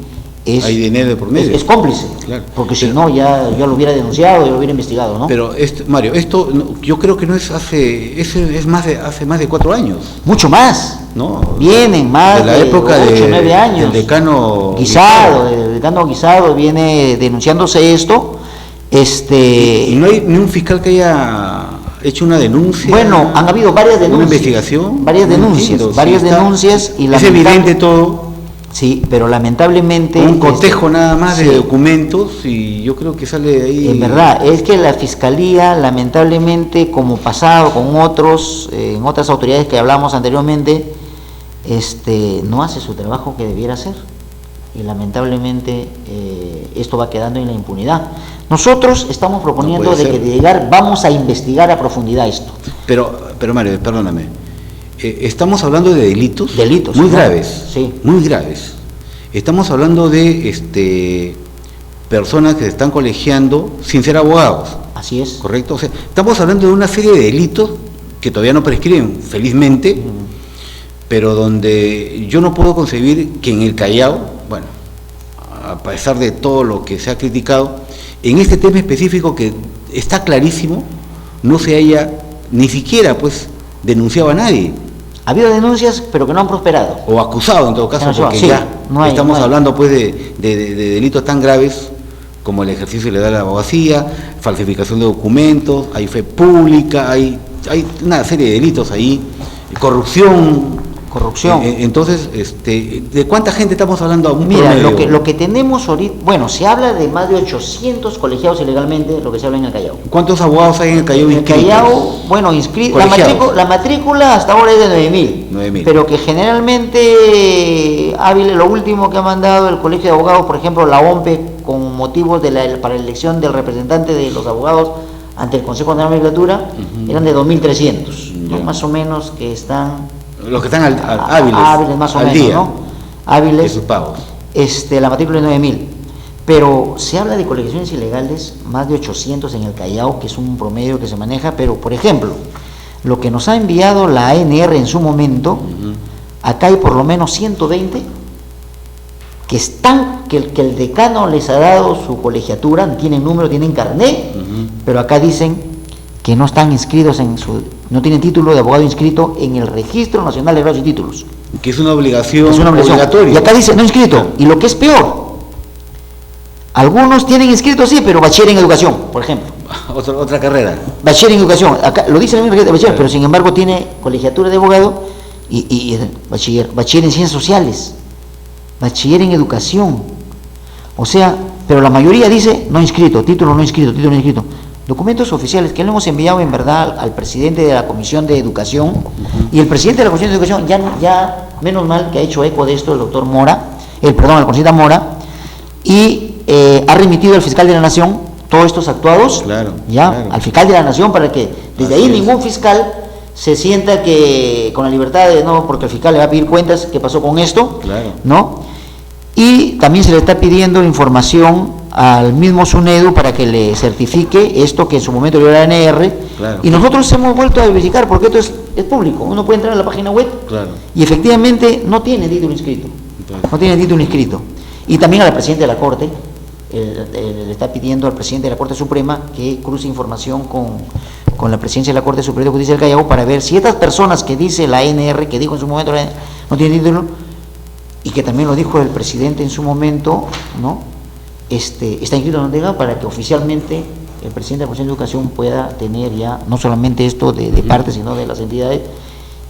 hay dinero de por medio. Es cómplice, claro. Porque si no ya lo hubiera denunciado, ya lo hubiera investigado, ¿no? Pero Mario, esto yo creo que no es hace más de 4 años. Mucho más. ¿No? Vienen más de la época 8 o 9 años. El decano Guisado viene denunciándose esto. Y no hay ni un fiscal que haya hecho una denuncia. Bueno, han habido varias denuncias. Una investigación. Varias denuncias y es evidente todo. Sí, pero lamentablemente... Un cotejo nada más de documentos y yo creo que sale de ahí... En verdad, es que la Fiscalía, lamentablemente, como pasado con en otras autoridades que hablamos anteriormente, no hace su trabajo que debiera hacer. Y lamentablemente esto va quedando en la impunidad. Nosotros estamos proponiendo de que de llegar vamos a investigar a profundidad esto. Pero Mario, perdóname. Estamos hablando de delitos muy graves, sí. Muy graves. Estamos hablando de personas que se están colegiando sin ser abogados. Así es. ¿Correcto? O sea, estamos hablando de una serie de delitos que todavía no prescriben, felizmente, pero donde yo no puedo concebir que en el Callao, bueno, a pesar de todo lo que se ha criticado, en este tema específico que está clarísimo, no se haya ni siquiera denunciado a nadie. Ha habido denuncias, pero que no han prosperado. O acusado, en todo caso, porque sí, estamos hablando de delitos tan graves como el ejercicio ilegal de la abogacía, falsificación de documentos, hay fe pública, hay una serie de delitos ahí, corrupción. Entonces, ¿de cuánta gente estamos hablando? Mira, lo que tenemos ahorita, bueno, se habla de más de 800 colegiados ilegalmente, lo que se habla en el Callao. ¿Cuántos abogados hay en el Callao inscritos? En el Callao, bueno, la matrícula hasta ahora es de 9.000, pero que generalmente, lo último que ha mandado el Colegio de Abogados, por ejemplo, la OMPE, con motivos para la elección del representante de los abogados ante el Consejo de la Magistratura, eran de 2.300, ¿no? Más o menos que están... Los que están hábiles más o al menos, día, ¿no? Hábiles. De sus pagos. La matrícula es 9.000. Pero se habla de colegiaciones ilegales, más de 800 en el Callao, que es un promedio que se maneja, pero por ejemplo, lo que nos ha enviado la ANR en su momento, acá hay por lo menos 120 que el decano les ha dado su colegiatura, tienen número, tienen carnet, pero acá dicen que no están inscritos no tienen título de abogado inscrito en el Registro Nacional de Grados y Títulos. Que es una obligación, obligatoria. Y acá dice no inscrito. Y lo que es peor, algunos tienen inscrito sí, pero bachiller en educación, por ejemplo. Otra carrera. Bachiller en educación, acá lo dice el mismo de bachiller, pero sin embargo tiene colegiatura de abogado y bachiller en ciencias sociales, bachiller en educación. O sea, pero la mayoría dice no inscrito, título no inscrito. Documentos oficiales que le hemos enviado en verdad al presidente de la Comisión de Educación, y el presidente de la Comisión de Educación ya menos mal que ha hecho eco de esto el doctor el congresista Mora, y ha remitido al fiscal de la Nación todos estos actuados, al fiscal de la Nación, para que desde ahí ningún fiscal se sienta que con la libertad de porque el fiscal le va a pedir cuentas qué pasó con esto, ¿no? Y también se le está pidiendo información al mismo SUNEDU para que le certifique esto que en su momento dio la ANR, y nosotros hemos vuelto a verificar porque esto es público, uno puede entrar a la página web y efectivamente no tiene título inscrito, y también a la Presidenta de la Corte, le está pidiendo al Presidente de la Corte Suprema que cruce información con la Presidencia de la Corte Superior de Justicia del Callao para ver si estas personas que dice la ANR, que dijo en su momento no tienen título, y que también lo dijo el presidente en su momento, ¿no? Está inscrito en la DEGA para que oficialmente el presidente de la Comisión de Educación pueda tener ya no solamente esto de parte, sino de las entidades,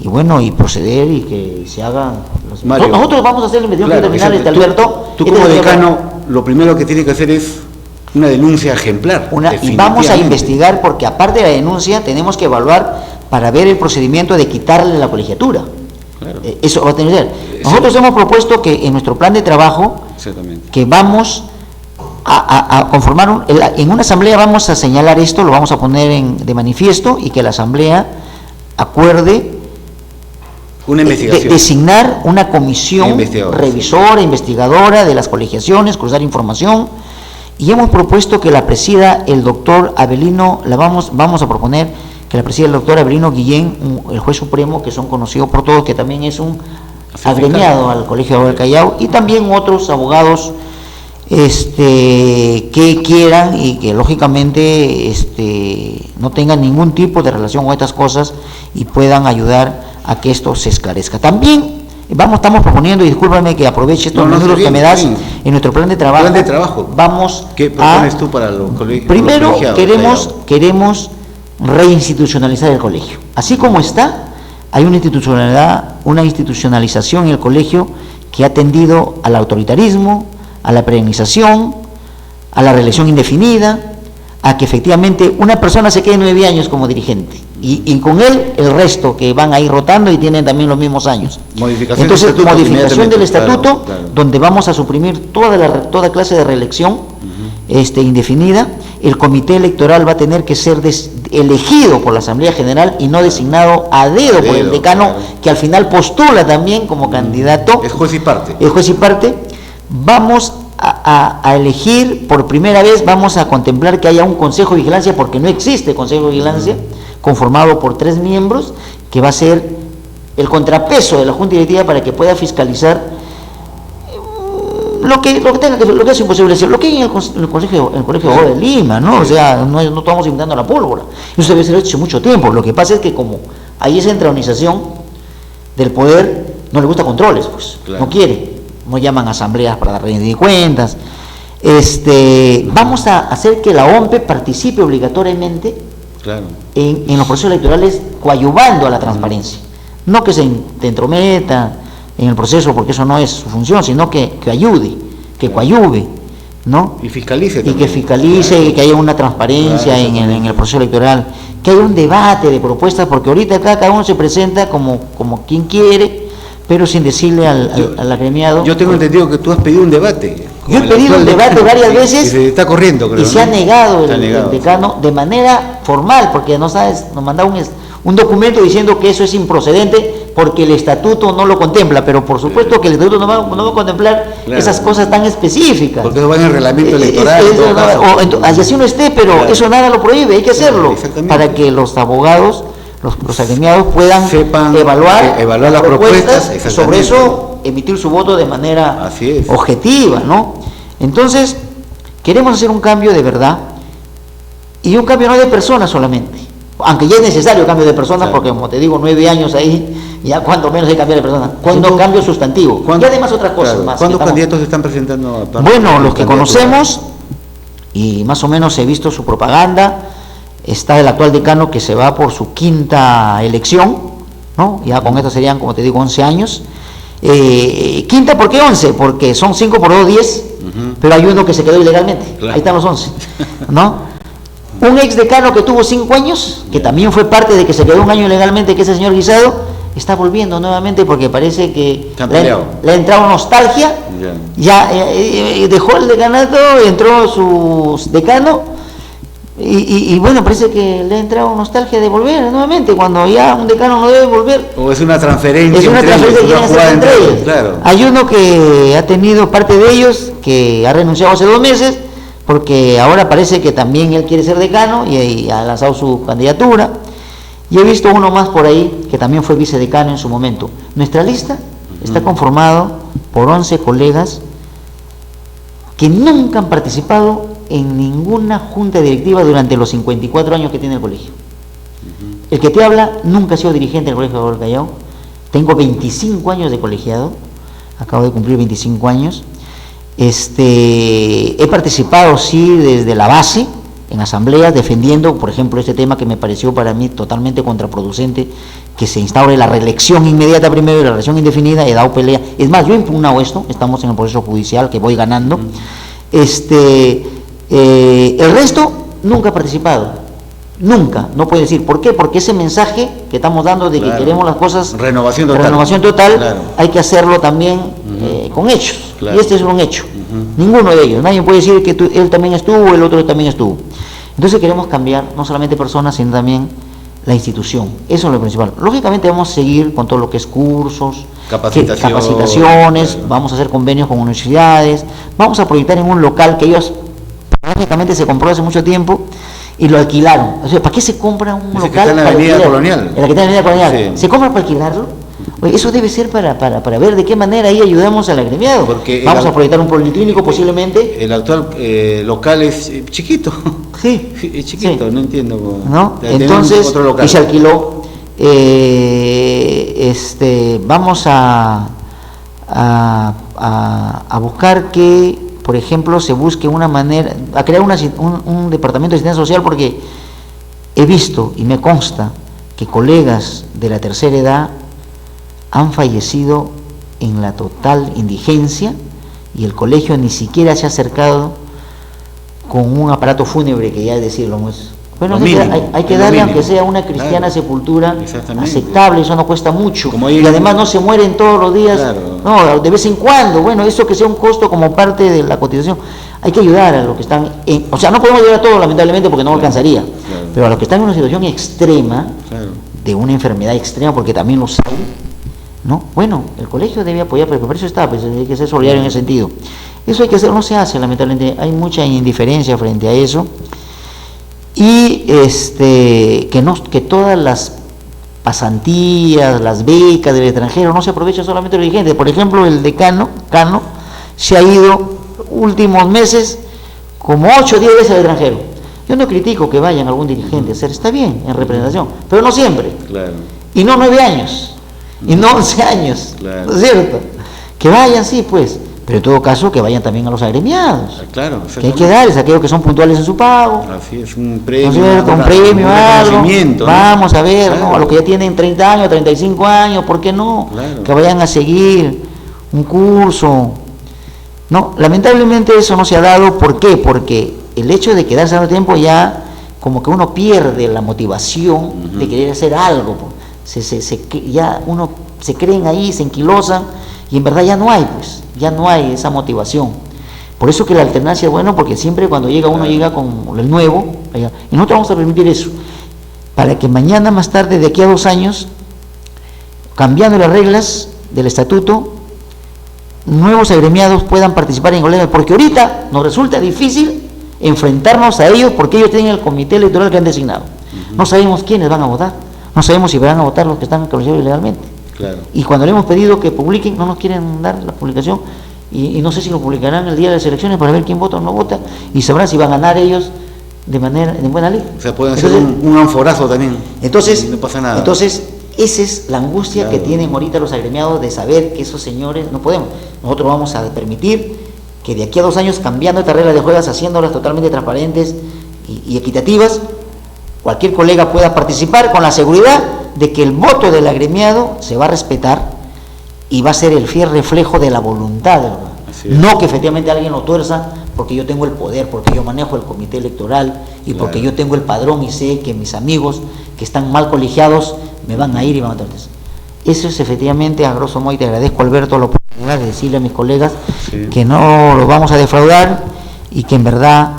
y proceder y que se hagan nosotros vamos a hacer la investigación criminal, Alberto. Tú como decano, lo primero que tiene que hacer es una denuncia ejemplar. Y vamos a investigar, porque aparte de la denuncia tenemos que evaluar para ver el procedimiento de quitarle la colegiatura. Eso va a tener. Nosotros hemos propuesto que en nuestro plan de trabajo, que vamos a conformar en una asamblea, vamos a señalar esto, lo vamos a poner de manifiesto, y que la asamblea acuerde una investigación, designar una comisión revisora, investigadora de las colegiaciones, cruzar información, y hemos propuesto que la presida el doctor Avelino, vamos a proponer que la preside el doctor Avelino Guillén, el juez supremo, que son conocidos por todos, que también es un agremiado al Colegio de Abogados del Callao, y también otros abogados que quieran y que lógicamente no tengan ningún tipo de relación con estas cosas y puedan ayudar a que esto se esclarezca. También estamos proponiendo, y discúlpame que aproveche estos minutos que me das, en nuestro plan de trabajo. ¿Qué propones tú para los colegios? Primero, queremos reinstitucionalizar el colegio. Así como está, hay una institucionalización en el colegio que ha tendido al autoritarismo, a la perennización, a la reelección indefinida, a que efectivamente una persona se quede 9 años como dirigente y con él el resto que van a ir rotando y tienen también los mismos años. Modificación del estatuto, claro. Donde vamos a suprimir toda clase de reelección indefinida. El comité electoral va a tener que ser elegido por la Asamblea General y no designado a dedo por el decano, claro, que al final postula también como candidato. Es juez y parte. Es juez y parte. Vamos a elegir por primera vez, vamos a contemplar que haya un Consejo de Vigilancia, porque no existe Consejo de Vigilancia, conformado por 3 miembros, que va a ser el contrapeso de la Junta Directiva para que pueda fiscalizar lo que es imposible decir, lo que hay en el Colegio de Abogados de Lima, ¿no? O sea, no estamos inventando la pólvora. Eso debe ser hecho hace mucho tiempo. Lo que pasa es que como hay esa entronización del poder, no le gusta controles, pues, claro, no quiere. No llaman asambleas para dar rendición de cuentas. Vamos a hacer que la OMPE participe obligatoriamente, claro, en los procesos electorales, coadyuvando a la transparencia. No que se entrometa en el proceso, porque eso no es su función, sino que ayude, que coadyuve, ¿no? Y fiscalice también. Y que fiscalice, claro, y que haya una transparencia, claro, en el proceso electoral, que haya un debate de propuestas, porque ahorita acá cada uno se presenta como quien quiere, pero sin decirle al agremiado. Yo tengo entendido que tú has pedido un debate. Yo he pedido un debate varias veces. Y se está corriendo, creo. Y se ha negado el decano de manera formal, porque nos manda un documento diciendo que eso es improcedente porque el estatuto no lo contempla, pero por supuesto que el estatuto no va a contemplar, claro, esas cosas tan específicas. Porque eso va en el reglamento electoral. Así no esté, pero claro, eso nada lo prohíbe, hay que hacerlo, para que los abogados, los agremiados puedan evaluar las propuestas y sobre eso emitir su voto de manera objetiva, ¿no? Entonces, queremos hacer un cambio de verdad, y un cambio no de personas solamente, aunque ya es necesario cambio de personas, claro, porque como te digo, 9 años ahí, ya cuando menos hay que cambiar de personas, cuando cambio sustantivo, y además otras cosas, claro, más. ¿Cuántos candidatos se están presentando? Bueno, los que conocemos, y más o menos he visto su propaganda. Está el actual decano, que se va por su 5ª elección, ¿no? Ya con esto serían, como te digo, 11 años. Quinta, ¿por qué 11? Porque son 5 por 2, 10, pero hay uno que se quedó ilegalmente, claro, ahí están los 11, ¿no? Un ex decano que tuvo 5 años, que también fue parte de que se quedó 1 año ilegalmente, que es el señor Guisado, está volviendo nuevamente porque parece que le ha entrado nostalgia, ya dejó el decanato, entró su decano. Y bueno, parece que le ha entrado nostalgia de volver nuevamente, cuando ya un decano no debe volver. O es una transferencia. Es una transferencia que quieren hacer entre ellos. Claro. Hay uno que ha tenido parte de ellos, que ha renunciado hace 2 meses, porque ahora parece que también él quiere ser decano y ha lanzado su candidatura. Y he visto uno más por ahí, que también fue vicedecano en su momento. Nuestra lista está conformado por 11 colegas que nunca han participado en ninguna junta directiva durante los 54 años que tiene el colegio. El que te habla nunca ha sido dirigente del Colegio de Abogados del Callao. Tengo 25 años de colegiado, acabo de cumplir 25 años. He participado, sí, desde la base, en asambleas, defendiendo, por ejemplo, este tema que me pareció para mí totalmente contraproducente, que se instaure la reelección inmediata primero y la reelección indefinida. He dado pelea. Es más, yo he impugnado esto, estamos en el proceso judicial, que voy ganando. El resto nunca ha participado, nunca, no puede decir. ¿Por qué? Porque ese mensaje que estamos dando de que queremos las cosas, renovación total, claro, hay que hacerlo también con hechos, claro, y este es un hecho. Ninguno de ellos, nadie puede decir que él también estuvo, el otro también estuvo. Entonces queremos cambiar no solamente personas, sino también la institución. Eso es lo principal. Lógicamente vamos a seguir con todo lo que es cursos, capacitaciones, claro, vamos a hacer convenios con universidades, vamos a proyectar en un local que ellos prácticamente se compró hace mucho tiempo, y lo alquilaron. O sea, ¿para qué se compra un Ese local? que está en la para Avenida alquilar? Colonial. En la que está en la Avenida Colonial. Sí. ¿Se compra para alquilarlo? Oye, eso debe ser para ver de qué manera ahí ayudamos al agremiado. Porque vamos a proyectar un policlínico posiblemente. El actual local es chiquito. Sí. Es chiquito, Sí. no entiendo. ¿No? Tenemos Entonces, otro local. y se alquiló. Vamos a buscar que, por ejemplo, se busque una manera, a crear un departamento de asistencia social, porque he visto y me consta que colegas de la tercera edad han fallecido en la total indigencia y el colegio ni siquiera se ha acercado con un aparato fúnebre, que ya es decirlo, ¿no es? Bueno, hay que darle, aunque sea una cristiana, claro, sepultura aceptable, eso no cuesta mucho, y además no se mueren todos los días, claro, no, de vez en cuando, bueno, eso que sea un costo como parte de la cotización. Hay que ayudar a los que están, o sea, no podemos ayudar a todos, lamentablemente, porque no alcanzaría, claro, pero a los que están en una situación extrema, claro, de una enfermedad extrema, porque también lo saben, ¿no? Bueno, el colegio debe apoyar, pero por eso está, pues hay que ser solidario en ese sentido. Eso hay que hacer, no se hace, lamentablemente, hay mucha indiferencia frente a eso. Y que todas las pasantías, las becas del extranjero no se aprovechan solamente de los dirigentes. Por ejemplo, el decano Cano se ha ido últimos meses como 8 o 10 veces al extranjero. Yo no critico que vayan algún dirigente a hacer, está bien, en representación, pero no siempre. Claro. Y no 9 años, y no 11 años, claro, ¿no es cierto? Que vayan, sí, pues, pero en todo caso que vayan también a los agremiados. Claro, que hay que darles a aquellos que son puntuales en su pago. Así es, un premio, ¿no es cierto? Un premio, algo. ¿No? Vamos a ver, claro, ¿no? A los que ya tienen 30 años, 35 años, ¿por qué no? Claro. Que vayan a seguir un curso. No, lamentablemente eso no se ha dado. ¿Por qué? Porque el hecho de quedarse tanto tiempo ya como que uno pierde la motivación de querer hacer algo. Ya uno se creen ahí, se enquilosan y en verdad ya no hay, pues, ya no hay esa motivación. Por eso que la alternancia es bueno, porque siempre cuando llega uno llega con el nuevo, y nosotros vamos a permitir eso, para que mañana más tarde, de aquí a 2 años, cambiando las reglas del estatuto, nuevos agremiados puedan participar en colegios, porque ahorita nos resulta difícil enfrentarnos a ellos, porque ellos tienen el comité electoral que han designado. No sabemos quiénes van a votar, no sabemos si van a votar los que están colegiados ilegalmente. Claro. Y cuando le hemos pedido que publiquen, no nos quieren dar la publicación, y no sé si lo publicarán el día de las elecciones para ver quién vota o no vota, y sabrán si van a ganar ellos de buena ley. O sea, pueden hacer un anforazo también. Entonces, no pasa nada. Entonces, esa es la angustia, claro, que tienen ahorita los agremiados de saber que esos señores no podemos. Nosotros vamos a permitir que de aquí a 2 años, cambiando estas reglas de juego, haciéndolas totalmente transparentes y equitativas, cualquier colega pueda participar con la seguridad de que el voto del agremiado se va a respetar y va a ser el fiel reflejo de la voluntad del agremiado. No que efectivamente alguien lo tuerza porque yo tengo el poder, porque yo manejo el comité electoral y claro, porque yo tengo el padrón y sé que mis amigos que están mal colegiados me van a ir y van a tratar. Eso es efectivamente, a grosso modo, y te agradezco, Alberto, la oportunidad de decirle a mis colegas que no los vamos a defraudar y que en verdad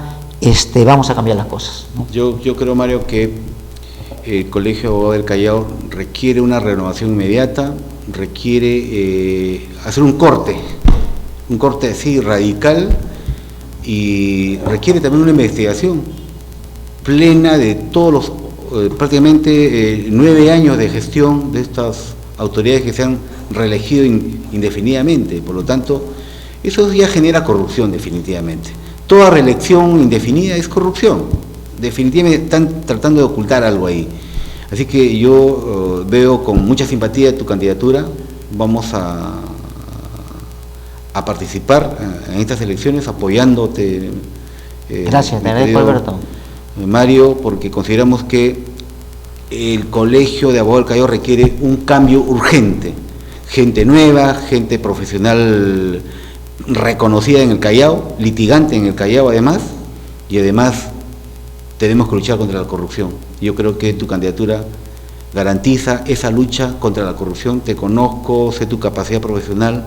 vamos a cambiar las cosas, ¿no? Yo creo, Mario, que el Colegio de Abogados del Callao requiere una renovación inmediata, requiere hacer un corte así radical, y requiere también una investigación plena de todos los prácticamente 9 años de gestión de estas autoridades que se han reelegido indefinidamente. Por lo tanto, eso ya genera corrupción definitivamente. Toda reelección indefinida es corrupción. Definitivamente están tratando de ocultar algo ahí. Así que yo veo con mucha simpatía tu candidatura. Vamos a participar en estas elecciones apoyándote. Gracias, te agradezco, Alberto. Mario, porque consideramos que el Colegio de Abogados del Callao requiere un cambio urgente. Gente nueva, gente profesional reconocida en el Callao, litigante en el Callao además, y además tenemos que luchar contra la corrupción. Yo creo que tu candidatura garantiza esa lucha contra la corrupción. Te conozco, sé tu capacidad profesional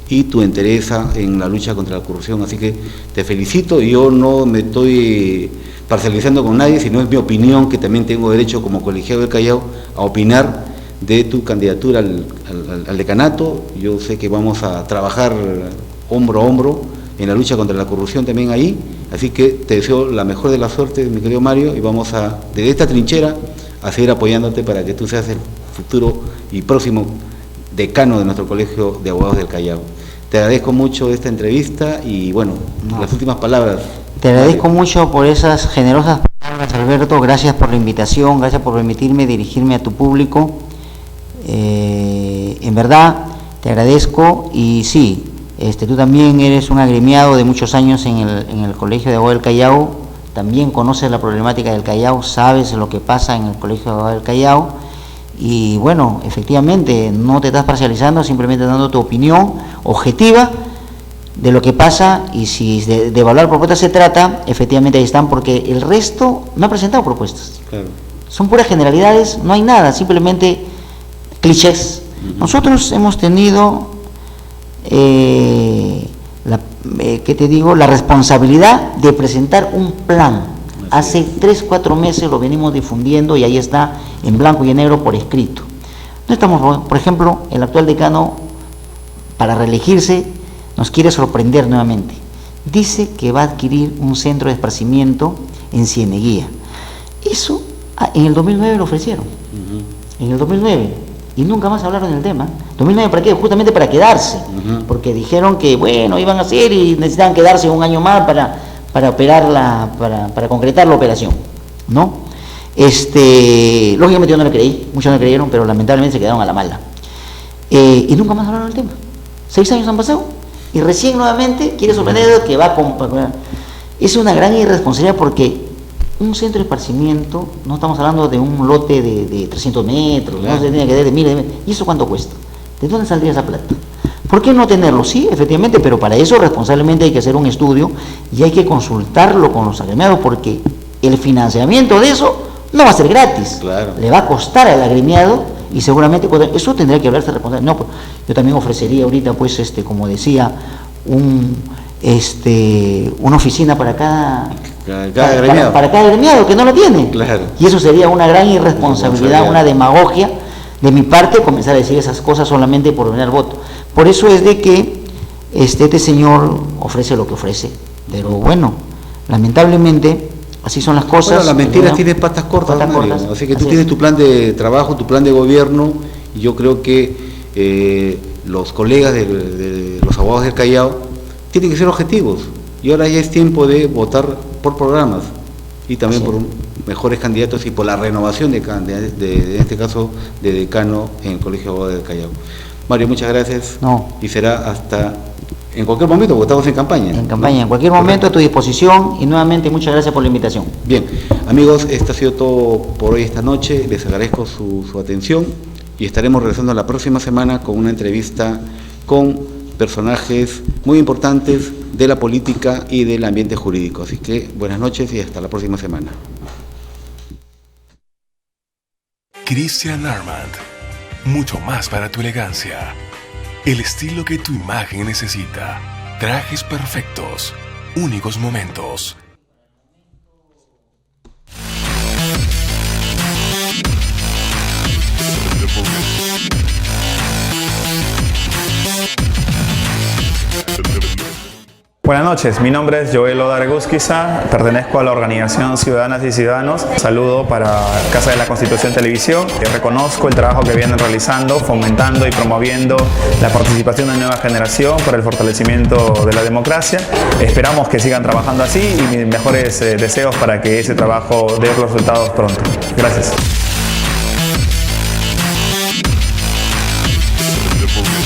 y tu entereza en la lucha contra la corrupción, así que te felicito. Yo no me estoy parcializando con nadie, sino es mi opinión, que también tengo derecho como colegiado del Callao a opinar de tu candidatura al decanato. Yo sé que vamos a trabajar hombro a hombro en la lucha contra la corrupción también ahí, así que te deseo la mejor de la suerte, mi querido Mario, y vamos a, desde esta trinchera, a seguir apoyándote para que tú seas el futuro y próximo decano de nuestro Colegio de Abogados del Callao. Te agradezco mucho esta entrevista y bueno, las últimas palabras. Te agradezco mucho por esas generosas palabras, Alberto, gracias por la invitación, gracias por permitirme dirigirme a tu público. En verdad, te agradezco y sí, tú también eres un agremiado de muchos años en el Colegio de Abogados del Callao, también conoces la problemática del Callao, sabes lo que pasa en el Colegio de Abogados del Callao y bueno, efectivamente no te estás parcializando, simplemente dando tu opinión objetiva de lo que pasa y si de evaluar propuestas se trata, efectivamente ahí están porque el resto no ha presentado propuestas. Claro. Son puras generalidades, no hay nada, simplemente clichés. Nosotros hemos tenido la responsabilidad de presentar un plan. Hace 3-4 meses lo venimos difundiendo y ahí está en blanco y en negro por escrito. No estamos, por ejemplo, el actual decano para reelegirse nos quiere sorprender nuevamente. Dice que va a adquirir un centro de esparcimiento en Cieneguía. Eso en el 2009 lo ofrecieron. En el 2009. Y nunca más hablaron del tema. ¿2009 para qué? Justamente para quedarse. Porque dijeron que, bueno, iban a hacer y necesitaban quedarse un año más para operar para concretar la operación, ¿no? Lógicamente yo no le creí, muchos no le creyeron, pero lamentablemente se quedaron a la mala. Y nunca más hablaron del tema. 6 años han pasado y recién nuevamente quiere sorprender que va a... Es una gran irresponsabilidad porque un centro de esparcimiento, no estamos hablando de un lote de 300 metros, claro. No se tiene que dar de miles de metros. ¿Y eso cuánto cuesta? ¿De dónde saldría esa plata? ¿Por qué no tenerlo? Sí, efectivamente, pero para eso responsablemente hay que hacer un estudio y hay que consultarlo con los agremiados porque el financiamiento de eso no va a ser gratis. Claro. Le va a costar al agremiado y seguramente eso tendría que hablarse responsable. No, yo también ofrecería ahorita, pues, como decía, una oficina para cada agremiado que no lo tiene. Claro. Y eso sería una gran irresponsabilidad, una demagogia de mi parte comenzar a decir esas cosas solamente por ganar voto. Por eso es de que este señor ofrece lo que ofrece. Pero bueno, lamentablemente así son las cosas. Bueno, las mentiras tienen patas cortas, así que tú tienes tu plan de trabajo, tu plan de gobierno, y yo creo que los colegas de los abogados del Callao tienen que ser objetivos. Y ahora ya es tiempo de votar por programas y también por mejores candidatos y por la renovación de este caso de decano en el Colegio de Abogados del Callao. Mario, muchas gracias. Y será hasta en cualquier momento, porque estamos en campaña. En campaña, en cualquier momento a tu disposición y nuevamente muchas gracias por la invitación. Bien, amigos, esto ha sido todo por hoy esta noche. Les agradezco su atención y estaremos regresando la próxima semana con una entrevista con personajes muy importantes de la política y del ambiente jurídico. Así que buenas noches y hasta la próxima semana. Christian Armand, mucho más para tu elegancia. El estilo que tu imagen necesita. Trajes perfectos, únicos momentos. Buenas noches, mi nombre es Joel Odargusquiza, pertenezco a la organización Ciudadanas y Ciudadanos. Saludo para Casa de la Constitución Televisión. Reconozco el trabajo que vienen realizando, fomentando y promoviendo la participación de la nueva generación para el fortalecimiento de la democracia. Esperamos que sigan trabajando así y mis mejores deseos para que ese trabajo dé resultados pronto. Gracias.